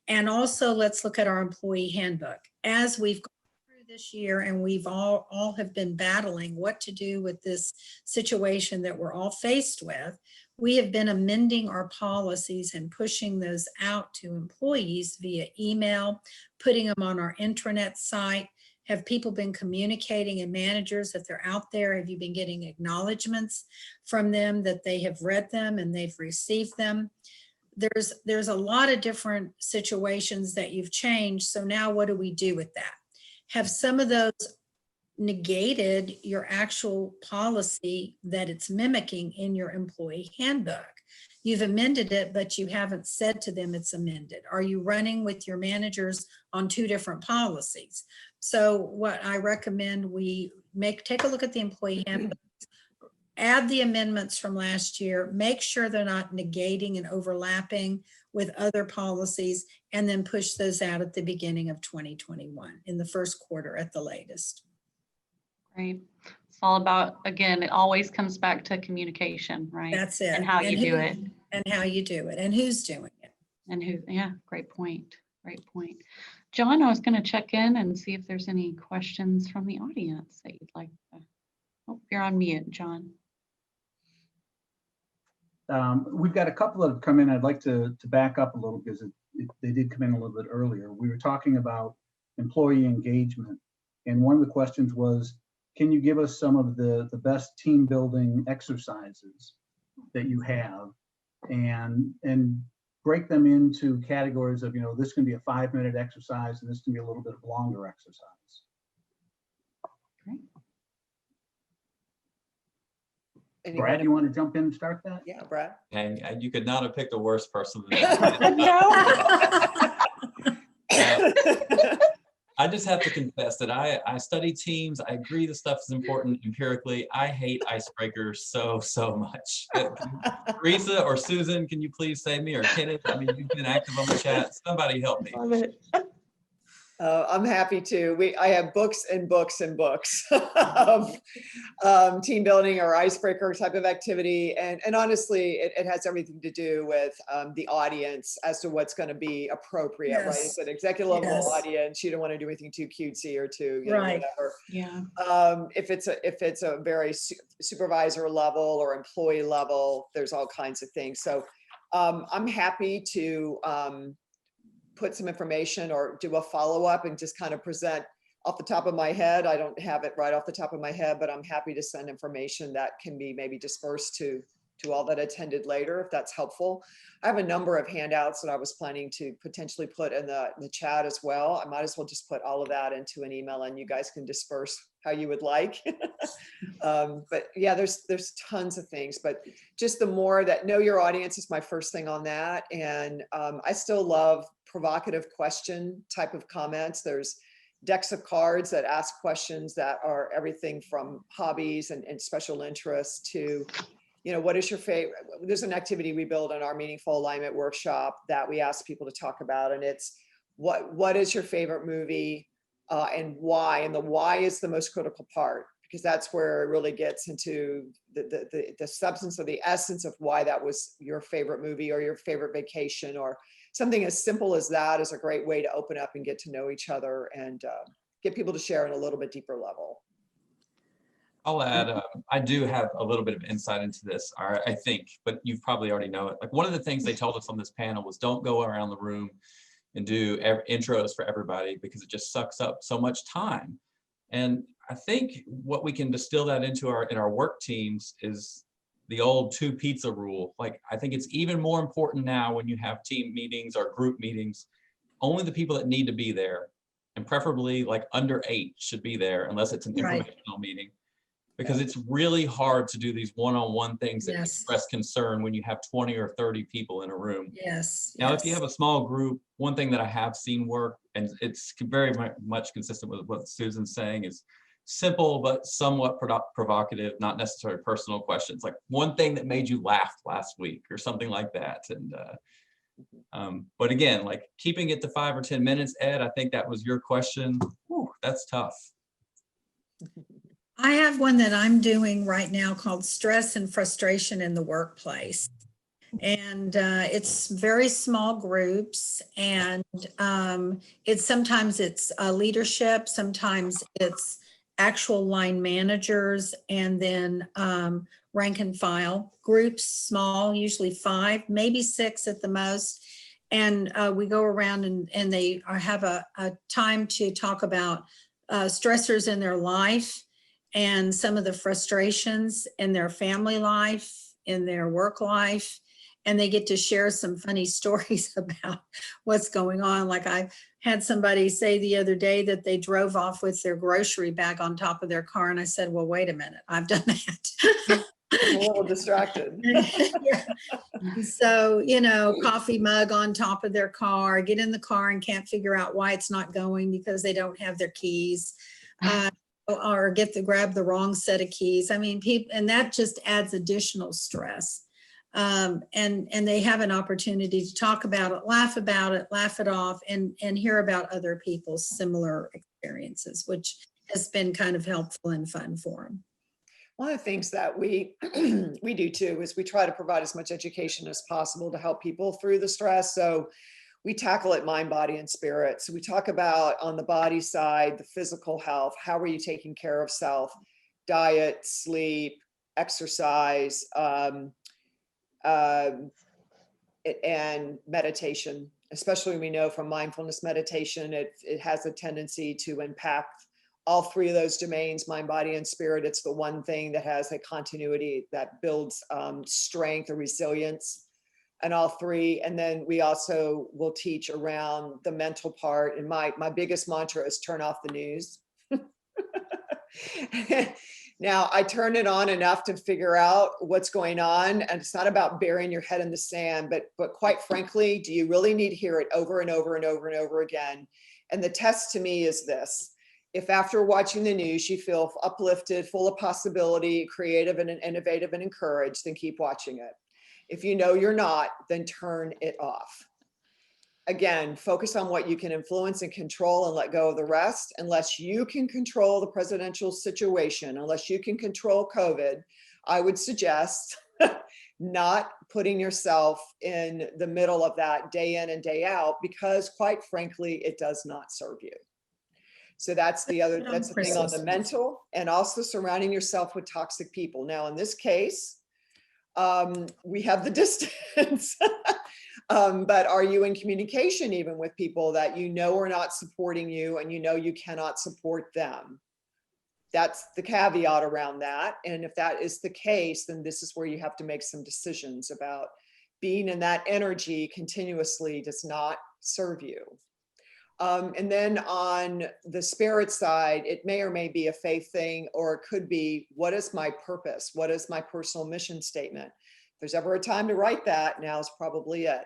Speaker 3: And also let's look at our employee handbook. As we've gone through this year and we've all have been battling what to do with this situation that we're all faced with, we have been amending our policies and pushing those out to employees via email, putting them on our intranet site. Have people been communicating, and managers, that they're out there? Have you been getting acknowledgements from them that they have read them and they've received them? There's a lot of different situations that you've changed. So now what do we do with that? Have some of those negated your actual policy that it's mimicking in your employee handbook? You've amended it, but you haven't said to them it's amended. Are you running with your managers on two different policies? So what I recommend, we take a look at the employee handbook, add the amendments from last year, make sure they're not negating and overlapping with other policies, and then push those out at the beginning of 2021, in the first quarter at the latest.
Speaker 1: Right. It's all about, again, it always comes back to communication, right?
Speaker 3: That's it.
Speaker 1: And how you do it.
Speaker 3: And how you do it, and who's doing it.
Speaker 1: And who, yeah, great point. Great point. John, I was going to check in and see if there's any questions from the audience that you'd like to. Oh, you're on mute, John.
Speaker 6: We've got a couple that have come in. I'd like to back up a little, because they did come in a little bit earlier. We were talking about employee engagement, and one of the questions was, can you give us some of the best team building exercises that you have, and break them into categories of, you know, this can be a 5-minute exercise and this can be a little bit of longer exercise.
Speaker 1: Great.
Speaker 6: Brad, you want to jump in and start that?
Speaker 2: Yeah, Brad.
Speaker 4: And you could not have picked a worse person than that. I just have to confess that I study teams. I agree the stuff is important empirically. I hate icebreakers so much. Teresa or Susan, can you please save me? Or Kenneth, I mean, you've been active on the chat. Somebody help me.
Speaker 2: Love it. I'm happy to. I have books and books and books of team building or icebreaker type of activity. And honestly, it has everything to do with the audience as to what's going to be appropriate,
Speaker 3: Yes.
Speaker 2: right? It's an executive level
Speaker 3: Yes.
Speaker 2: audience. You don't want to do anything too cutesy or too,
Speaker 3: Right.
Speaker 2: whatever.
Speaker 1: Yeah.
Speaker 2: If it's a very supervisor level or employee level, there's all kinds of things. So I'm happy to put some information or do a follow-up and just kind of present off the top of my head. I don't have it right off the top of my head, but I'm happy to send information that can be maybe dispersed to to all that attended later, if that's helpful. I have a number of handouts that I was planning to potentially put in the chat as well. I might as well just put all of that into an email and you guys can disperse how you would like. But yeah, there's tons of things, but just the more that know your audience is my first thing on that. And I still love provocative question type of comments. There's decks of cards that ask questions that are everything from hobbies and special interests to, what is your favorite? There's an activity we build in our meaningful alignment workshop that we ask people to talk about. And it's what is your favorite movie and why? And the why is the most critical part, because that's where it really gets into the substance or the essence of why that was your favorite movie or your favorite vacation, or something as simple as that is a great way to open up and get to know each other and get people to share on a little bit deeper level.
Speaker 4: I'll add, I do have a little bit of insight into this, I think, but you probably already know it. Like one of the things they told us on this panel was don't go around the room and do intros for everybody because it just sucks up so much time. And I think what we can distill that into in our work teams is the old 2 pizza rule. Like, I think it's even more important now when you have team meetings or group meetings, only the people that need to be there, and preferably like under 8 should be there unless it's an informational meeting. Because it's really hard to do these one-on-one things that express concern when you have 20 or 30 people in a room.
Speaker 3: Yes.
Speaker 4: Now, if you have a small group, one thing that I have seen work, and it's very much consistent with what Susan's saying, is simple but somewhat provocative, not necessarily personal questions. Like one thing that made you laugh last week or something like that. And but again, like keeping it to 5 or 10 minutes, Ed, I think that was your question. Whew, that's tough.
Speaker 3: I have one that I'm doing right now called Stress and Frustration in the Workplace. And it's very small groups, and sometimes it's leadership, sometimes it's actual line managers, and then rank and file groups, small, usually 5, maybe 6 at the most. And we go around and they have a time to talk about stressors in their life and some of the frustrations in their family life, in their work life, and they get to share some funny stories about what's going on. Like I had somebody say the other day that they drove off with their grocery bag on top of their car, and I said, well, wait a minute, I've done that.
Speaker 2: I'm a little distracted.
Speaker 3: Yeah. So, coffee mug on top of their car, get in the car and can't figure out why it's not going because they don't have their keys. Or grab the wrong set of keys. I mean, people, and that just adds additional stress. And they have an opportunity to talk about it, laugh it off, and hear about other people's similar experiences, which has been kind of helpful and fun for them.
Speaker 2: One of the things that we we do too is we try to provide as much education as possible to help people through the stress. So we tackle it mind, body, and spirit. So we talk about on the body side, the physical health, how are you taking care of self, diet, sleep, exercise, and meditation, especially we know from mindfulness meditation, it has a tendency to impact all 3 of those domains, mind, body, and spirit. It's the one thing that has a continuity that builds strength or resilience and all 3. And then we also will teach around the mental part. And my biggest mantra is turn off the news. Now I turn it on enough to figure out what's going on. And it's not about burying your head in the sand, but quite frankly, do you really need to hear it over and over and over and over again? And the test to me is this: if after watching the news, you feel uplifted, full of possibility, creative and innovative and encouraged, then keep watching it. If you know you're not, then turn it off. Again, focus on what you can influence and control and let go of the rest. Unless you can control the presidential situation, unless you can control COVID, I would suggest not putting yourself in the middle of that day in and day out, because quite frankly, it does not serve you. So that's the thing on the mental, and also surrounding yourself with toxic people. Now, in this case, we have the distance, but are you in communication even with people that you know are not supporting you and you know you cannot support them? that's the caveat around that. And if that is the case, then this is where you have to make some decisions about being in that energy continuously does not serve you. And then on the spirit side, it may or may be a faith thing, or it could be, what is my purpose? What is my personal mission statement? If there's ever a time to write that, now is probably it.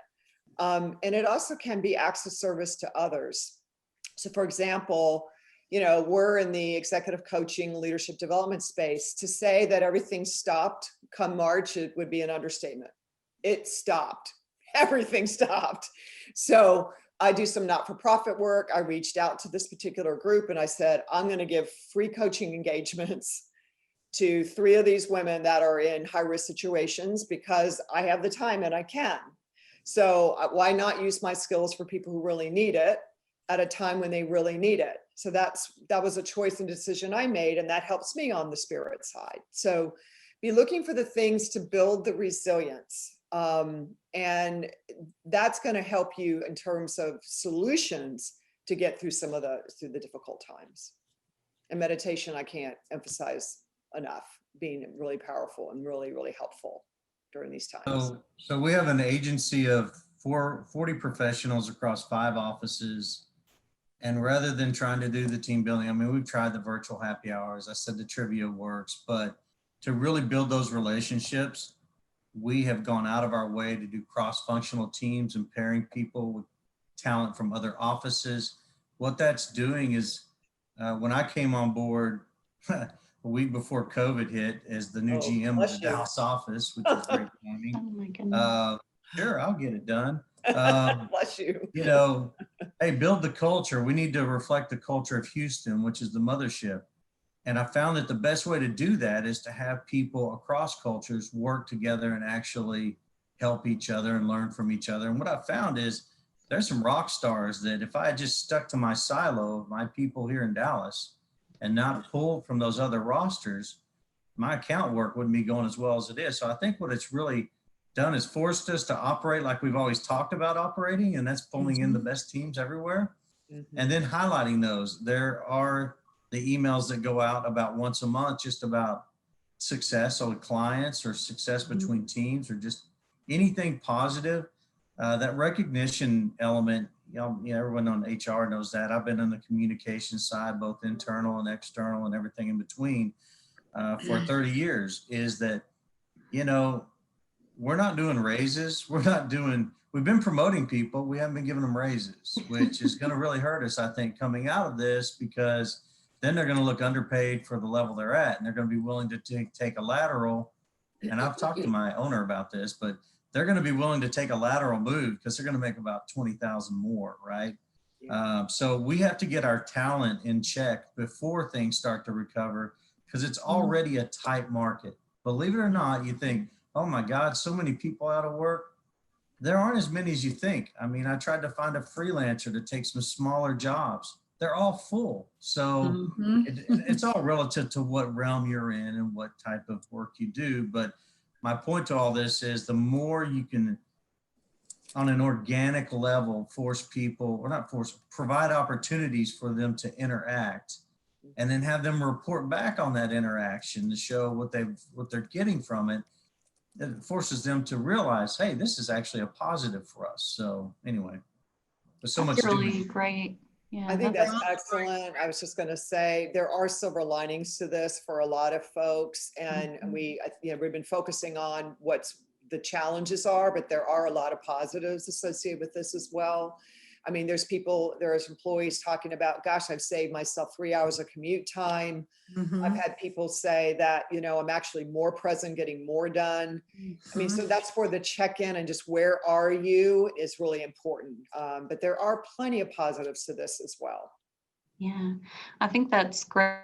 Speaker 2: And it also can be acts of service to others. So for example, you know, we're in the executive coaching leadership development space. To say that everything stopped come March, it would be an understatement. It stopped. Everything stopped. So I do some not-for-profit work. I reached out to this particular group and I said, I'm going to give free coaching engagements to 3 of these women that are in high-risk situations because I have the time and I can. So why not use my skills for people who really need it at a time when they really need it? So that was a choice and decision I made, and that helps me on the spirit side. So be looking for the things to build the resilience. And that's going to help you in terms of solutions to get through through the difficult times. And meditation, I can't emphasize enough, being really powerful and really, really helpful during these times.
Speaker 5: So we have an agency of 40 professionals across 5 offices. And rather than trying to do the team building, I mean, we've tried the virtual happy hours. I said the trivia works, but to really build those relationships, we have gone out of our way to do cross-functional teams and pairing people with talent from other offices. What that's doing is when I came on board a week before COVID hit as the new GM of the Dallas office, which is great timing.
Speaker 1: Oh my goodness.
Speaker 5: Sure, I'll get it done.
Speaker 2: Bless you.
Speaker 5: You know, hey, build the culture. We need to reflect the culture of Houston, which is the mothership. And I found that the best way to do that is to have people across cultures work together and actually help each other and learn from each other. And what I found is there's some rock stars that if I had just stuck to my silo of my people here in Dallas and not pulled from those other rosters, my account work wouldn't be going as well as it is. So I think what it's really done is forced us to operate like we've always talked about operating, and that's pulling in the best teams everywhere. And then highlighting those. There are the emails that go out about once a month, just about success with clients or success between teams or just anything positive. That recognition element, you know, everyone on HR knows that. I've been on the communication side, both internal and external and everything in between for 30 years, is that, you know, we're not doing raises. We've been promoting people. We haven't been giving them raises, which is going to really hurt us, I think, coming out of this, because then they're going to look underpaid for the level they're at. And they're going to be willing to take a lateral. And I've talked to my owner about this, but they're going to be willing to take a lateral move because they're going to make about 20,000 more, right? So we have to get our talent in check before things start to recover, because it's already a tight market. Believe it or not, you think, oh my God, so many people out of work. There aren't as many as you think. I mean, I tried to find a freelancer to take some smaller jobs. They're all full. So it's all relative to what realm you're in and what type of work you do. But my point to all this is the more you can, on an organic level, provide opportunities for them to interact, and then have them report back on that interaction to show what they're getting from it. It forces them to realize, hey, this is actually a positive for us. So anyway, there's so much.
Speaker 1: That's really great. Yeah,
Speaker 2: I think that's excellent. I was just going to say there are silver linings to this for a lot of folks, and we've been focusing on what the challenges are, but there are a lot of positives associated with this as well. I mean, there's employees talking about, gosh, I've saved myself 3 hours of commute time. I've had people say that, you know, I'm actually more present, getting more done. I mean, so that's where the check-in and just where are you is really important. But there are plenty of positives to this as well.
Speaker 1: Yeah, I think that's great.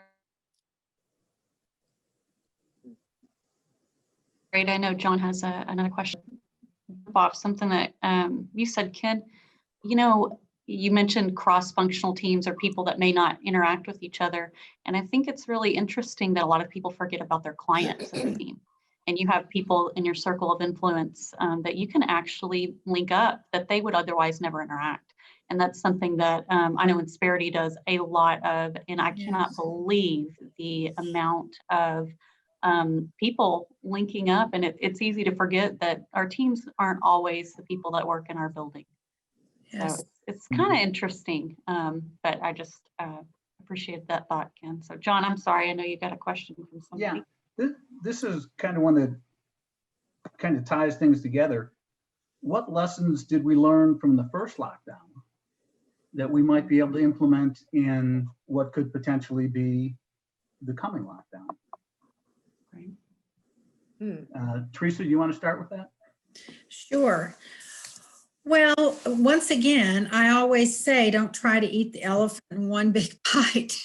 Speaker 1: I know John has another question. Bob, something that you said, Ken, you know, you mentioned cross-functional teams or people that may not interact with each other. And I think it's really interesting that a lot of people forget about their clients as a team. And you have people in your circle of influence that you can actually link up that they would otherwise never interact. And that's something that I know Insperity does a lot of, and I cannot
Speaker 3: Yes.
Speaker 1: believe the amount of people linking up. And it's easy to forget that our teams aren't always the people that work in our building.
Speaker 3: Yes.
Speaker 1: So it's kind of interesting, but I just appreciate that thought, Ken. So John, I'm sorry, I know you got a question from somebody.
Speaker 6: Yeah, this is kind of one that kind of ties things together. What lessons did we learn from the first lockdown that we might be able to implement in what could potentially be the coming lockdown?
Speaker 1: Right.
Speaker 6: Teresa, you want to start with that?
Speaker 3: Sure. Well, once again, I always say, don't try to eat the elephant in one big bite.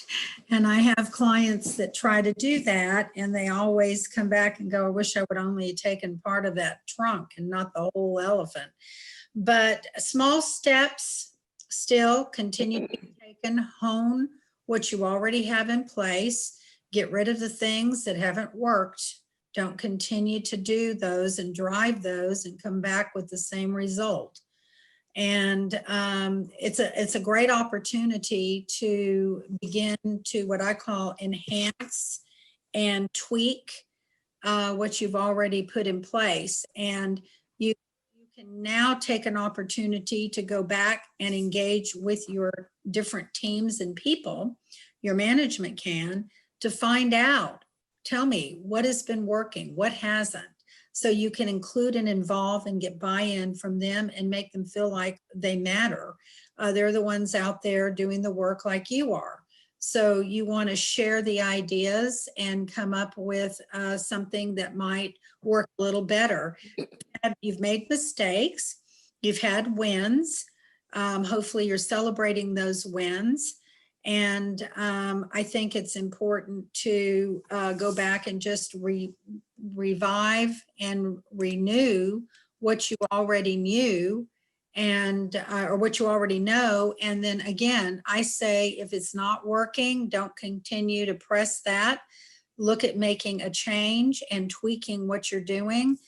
Speaker 3: And I have clients that try to do that, and they always come back and go, I wish I would only have taken part of that trunk and not the whole elephant. But small steps still continue to be taken. Hone what you already have in place. Get rid of the things that haven't worked. Don't continue to do those and drive those and come back with the same result. And it's a great opportunity to begin to what I call enhance and tweak what you've already put in place. And you can now take an opportunity to go back and engage with your different teams and people, your management can, to find out, tell me what has been working, what hasn't. So you can include and involve and get buy-in from them and make them feel like they matter. They're the ones out there doing the work like you are. So you want to share the ideas and come up with something that might work a little better. You've made mistakes, you've had wins. Hopefully you're celebrating those wins. And I think it's important to go back and just revive and renew what you already knew and or what you already know. And then again, I say, if it's not working, don't continue to press that. Look at making a change and tweaking what you're doing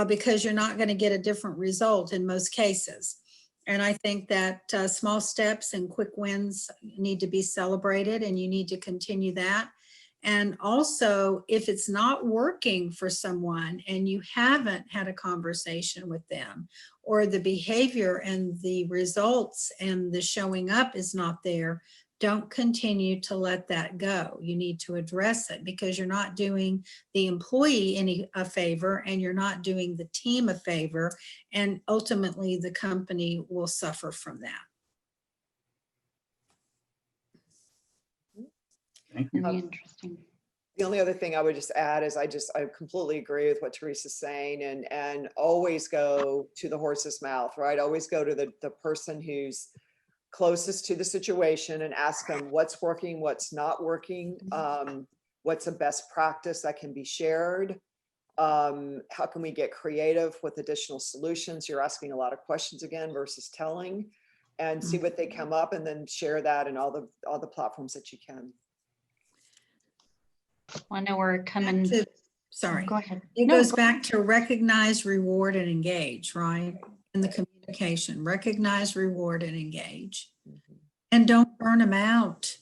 Speaker 3: because you're not going to get a different result in most cases. And I think that small steps and quick wins need to be celebrated, and you need to continue that. And also, if it's not working for someone and you haven't had a conversation with them, or the behavior and the results and the showing up is not there, don't continue to let that go. You need to address it, because you're not doing the employee a favor, and you're not doing the team a favor, and ultimately the company will suffer from that.
Speaker 6: Thank you.
Speaker 1: Very interesting.
Speaker 2: The only other thing I would just add is I completely agree with what Teresa's saying, and always go to the horse's mouth, right? Always go to the person who's closest to the situation and ask them what's working, what's not working, what's a best practice that can be shared. How can we get creative with additional solutions? You're asking a lot of questions again versus telling, and see what they come up, and then share that in all the platforms that you can.
Speaker 1: Well, I know we're coming.
Speaker 3: Sorry.
Speaker 1: Go ahead.
Speaker 3: It
Speaker 1: No,
Speaker 3: goes
Speaker 1: go
Speaker 3: back to recognize, reward, and engage, right? In the communication, recognize, reward, and engage. And don't burn them out.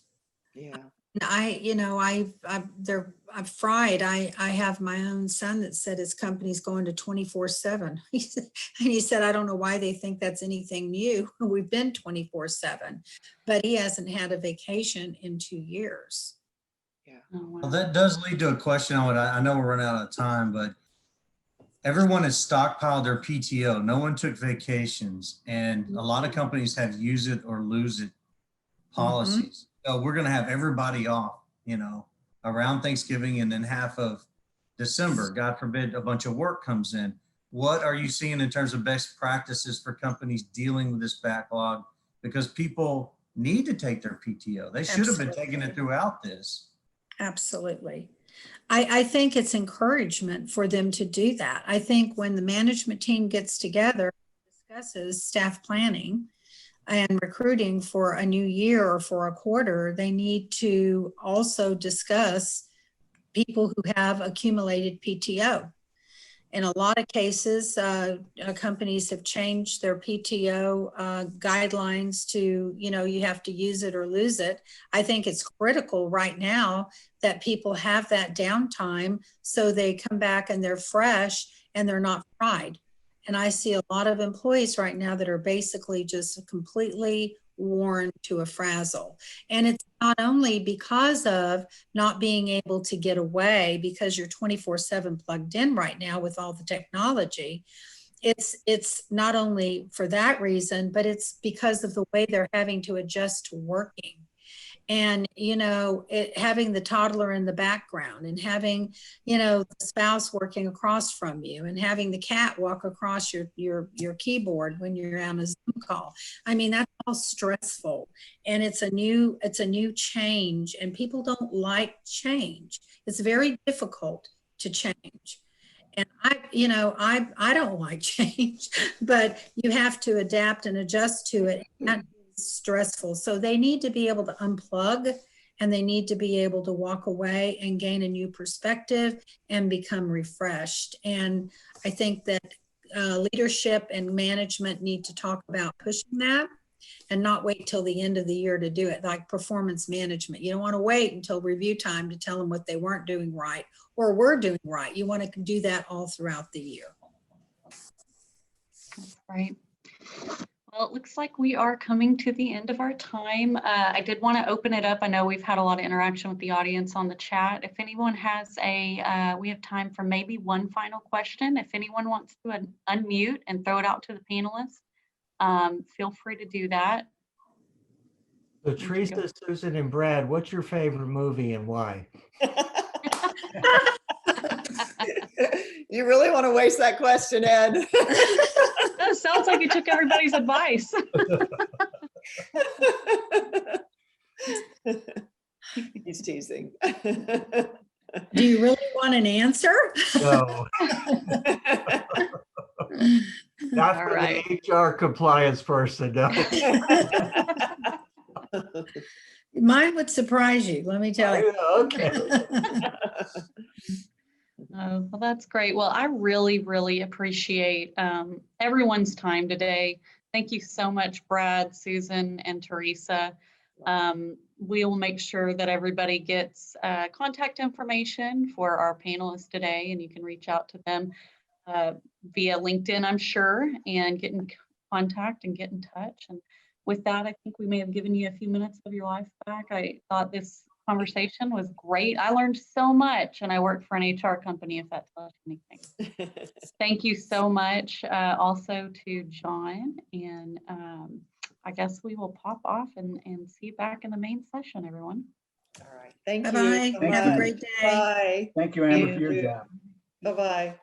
Speaker 2: Yeah.
Speaker 3: I'm fried. I have my own son that said his company's going to 24/7. And he said, I don't know why they think that's anything new. We've been 24/7, but he hasn't had a vacation in 2 years.
Speaker 2: Yeah.
Speaker 1: Oh, wow.
Speaker 5: Well, that does lead to a question. I know we're running out of time, but everyone has stockpiled their PTO. No one took vacations, and a lot of companies have use it or lose it policies. So we're going to have everybody off, around Thanksgiving, and then half of December. God forbid a bunch of work comes in. What are you seeing in terms of best practices for companies dealing with this backlog? Because people need to take their PTO. They should have been taking it throughout this.
Speaker 3: Absolutely. I think it's encouragement for them to do that. I think when the management team gets together and discusses staff planning and recruiting for a new year or for a quarter, they need to also discuss people who have accumulated PTO. In a lot of cases, companies have changed their PTO guidelines to, you have to use it or lose it. I think it's critical right now that people have that downtime so they come back and they're fresh and they're not fried. And I see a lot of employees right now that are basically just completely worn to a frazzle. And it's not only because of not being able to get away because you're 24/7 plugged in right now with all the technology. It's not only for that reason, but it's because of the way they're having to adjust to working. And, having the toddler in the background and having, the spouse working across from you and having the cat walk across your keyboard when you're on a Zoom call. I mean, that's all stressful, and it's a new change, and people don't like change. It's very difficult to change. And I don't like change, but you have to adapt and adjust to it. That's stressful. So they need to be able to unplug, and they need to be able to walk away and gain a new perspective and become refreshed. And I think that leadership and management need to talk about pushing that and not wait till the end of the year to do it, like performance management. You don't want to wait until review time to tell them what they weren't doing right or were doing right. You want to do that all throughout the year.
Speaker 1: That's right. Well, it looks like we are coming to the end of our time. I did want to open it up. I know we've had a lot of interaction with the audience on the chat. If anyone has we have time for maybe one final question. If anyone wants to unmute and throw it out to the panelists, feel free to do that.
Speaker 7: So Teresa, Susan, and Brad, what's your favorite movie and why?
Speaker 2: You really want to waste that question, Ed?
Speaker 1: That sounds like you took everybody's advice.
Speaker 2: He's teasing.
Speaker 3: Do you really want an answer?
Speaker 7: No. Not
Speaker 1: All
Speaker 7: for
Speaker 1: right.
Speaker 7: the HR compliance person, no.
Speaker 3: Mine would surprise you, let me tell you.
Speaker 7: Okay.
Speaker 1: Oh, well, that's great. Well, I really, really appreciate everyone's time today. Thank you so much, Brad, Susan, and Teresa. We will make sure that everybody gets contact information for our panelists today, and you can reach out to them via LinkedIn, I'm sure, and get in contact and get in touch. And with that, I think we may have given you a few minutes of your life back. I thought this conversation was great. I learned so much, and I work for an HR company, if that tells you anything. Thank you so much also to John, and I guess we will pop off and see you back in the main session, everyone.
Speaker 2: All right. Thank you.
Speaker 3: Bye-bye.
Speaker 2: so
Speaker 3: Have a
Speaker 2: much.
Speaker 3: great day.
Speaker 2: Bye.
Speaker 6: Thank you, Amber,
Speaker 2: Thank
Speaker 6: for your
Speaker 2: you.
Speaker 6: job.
Speaker 2: Bye-bye.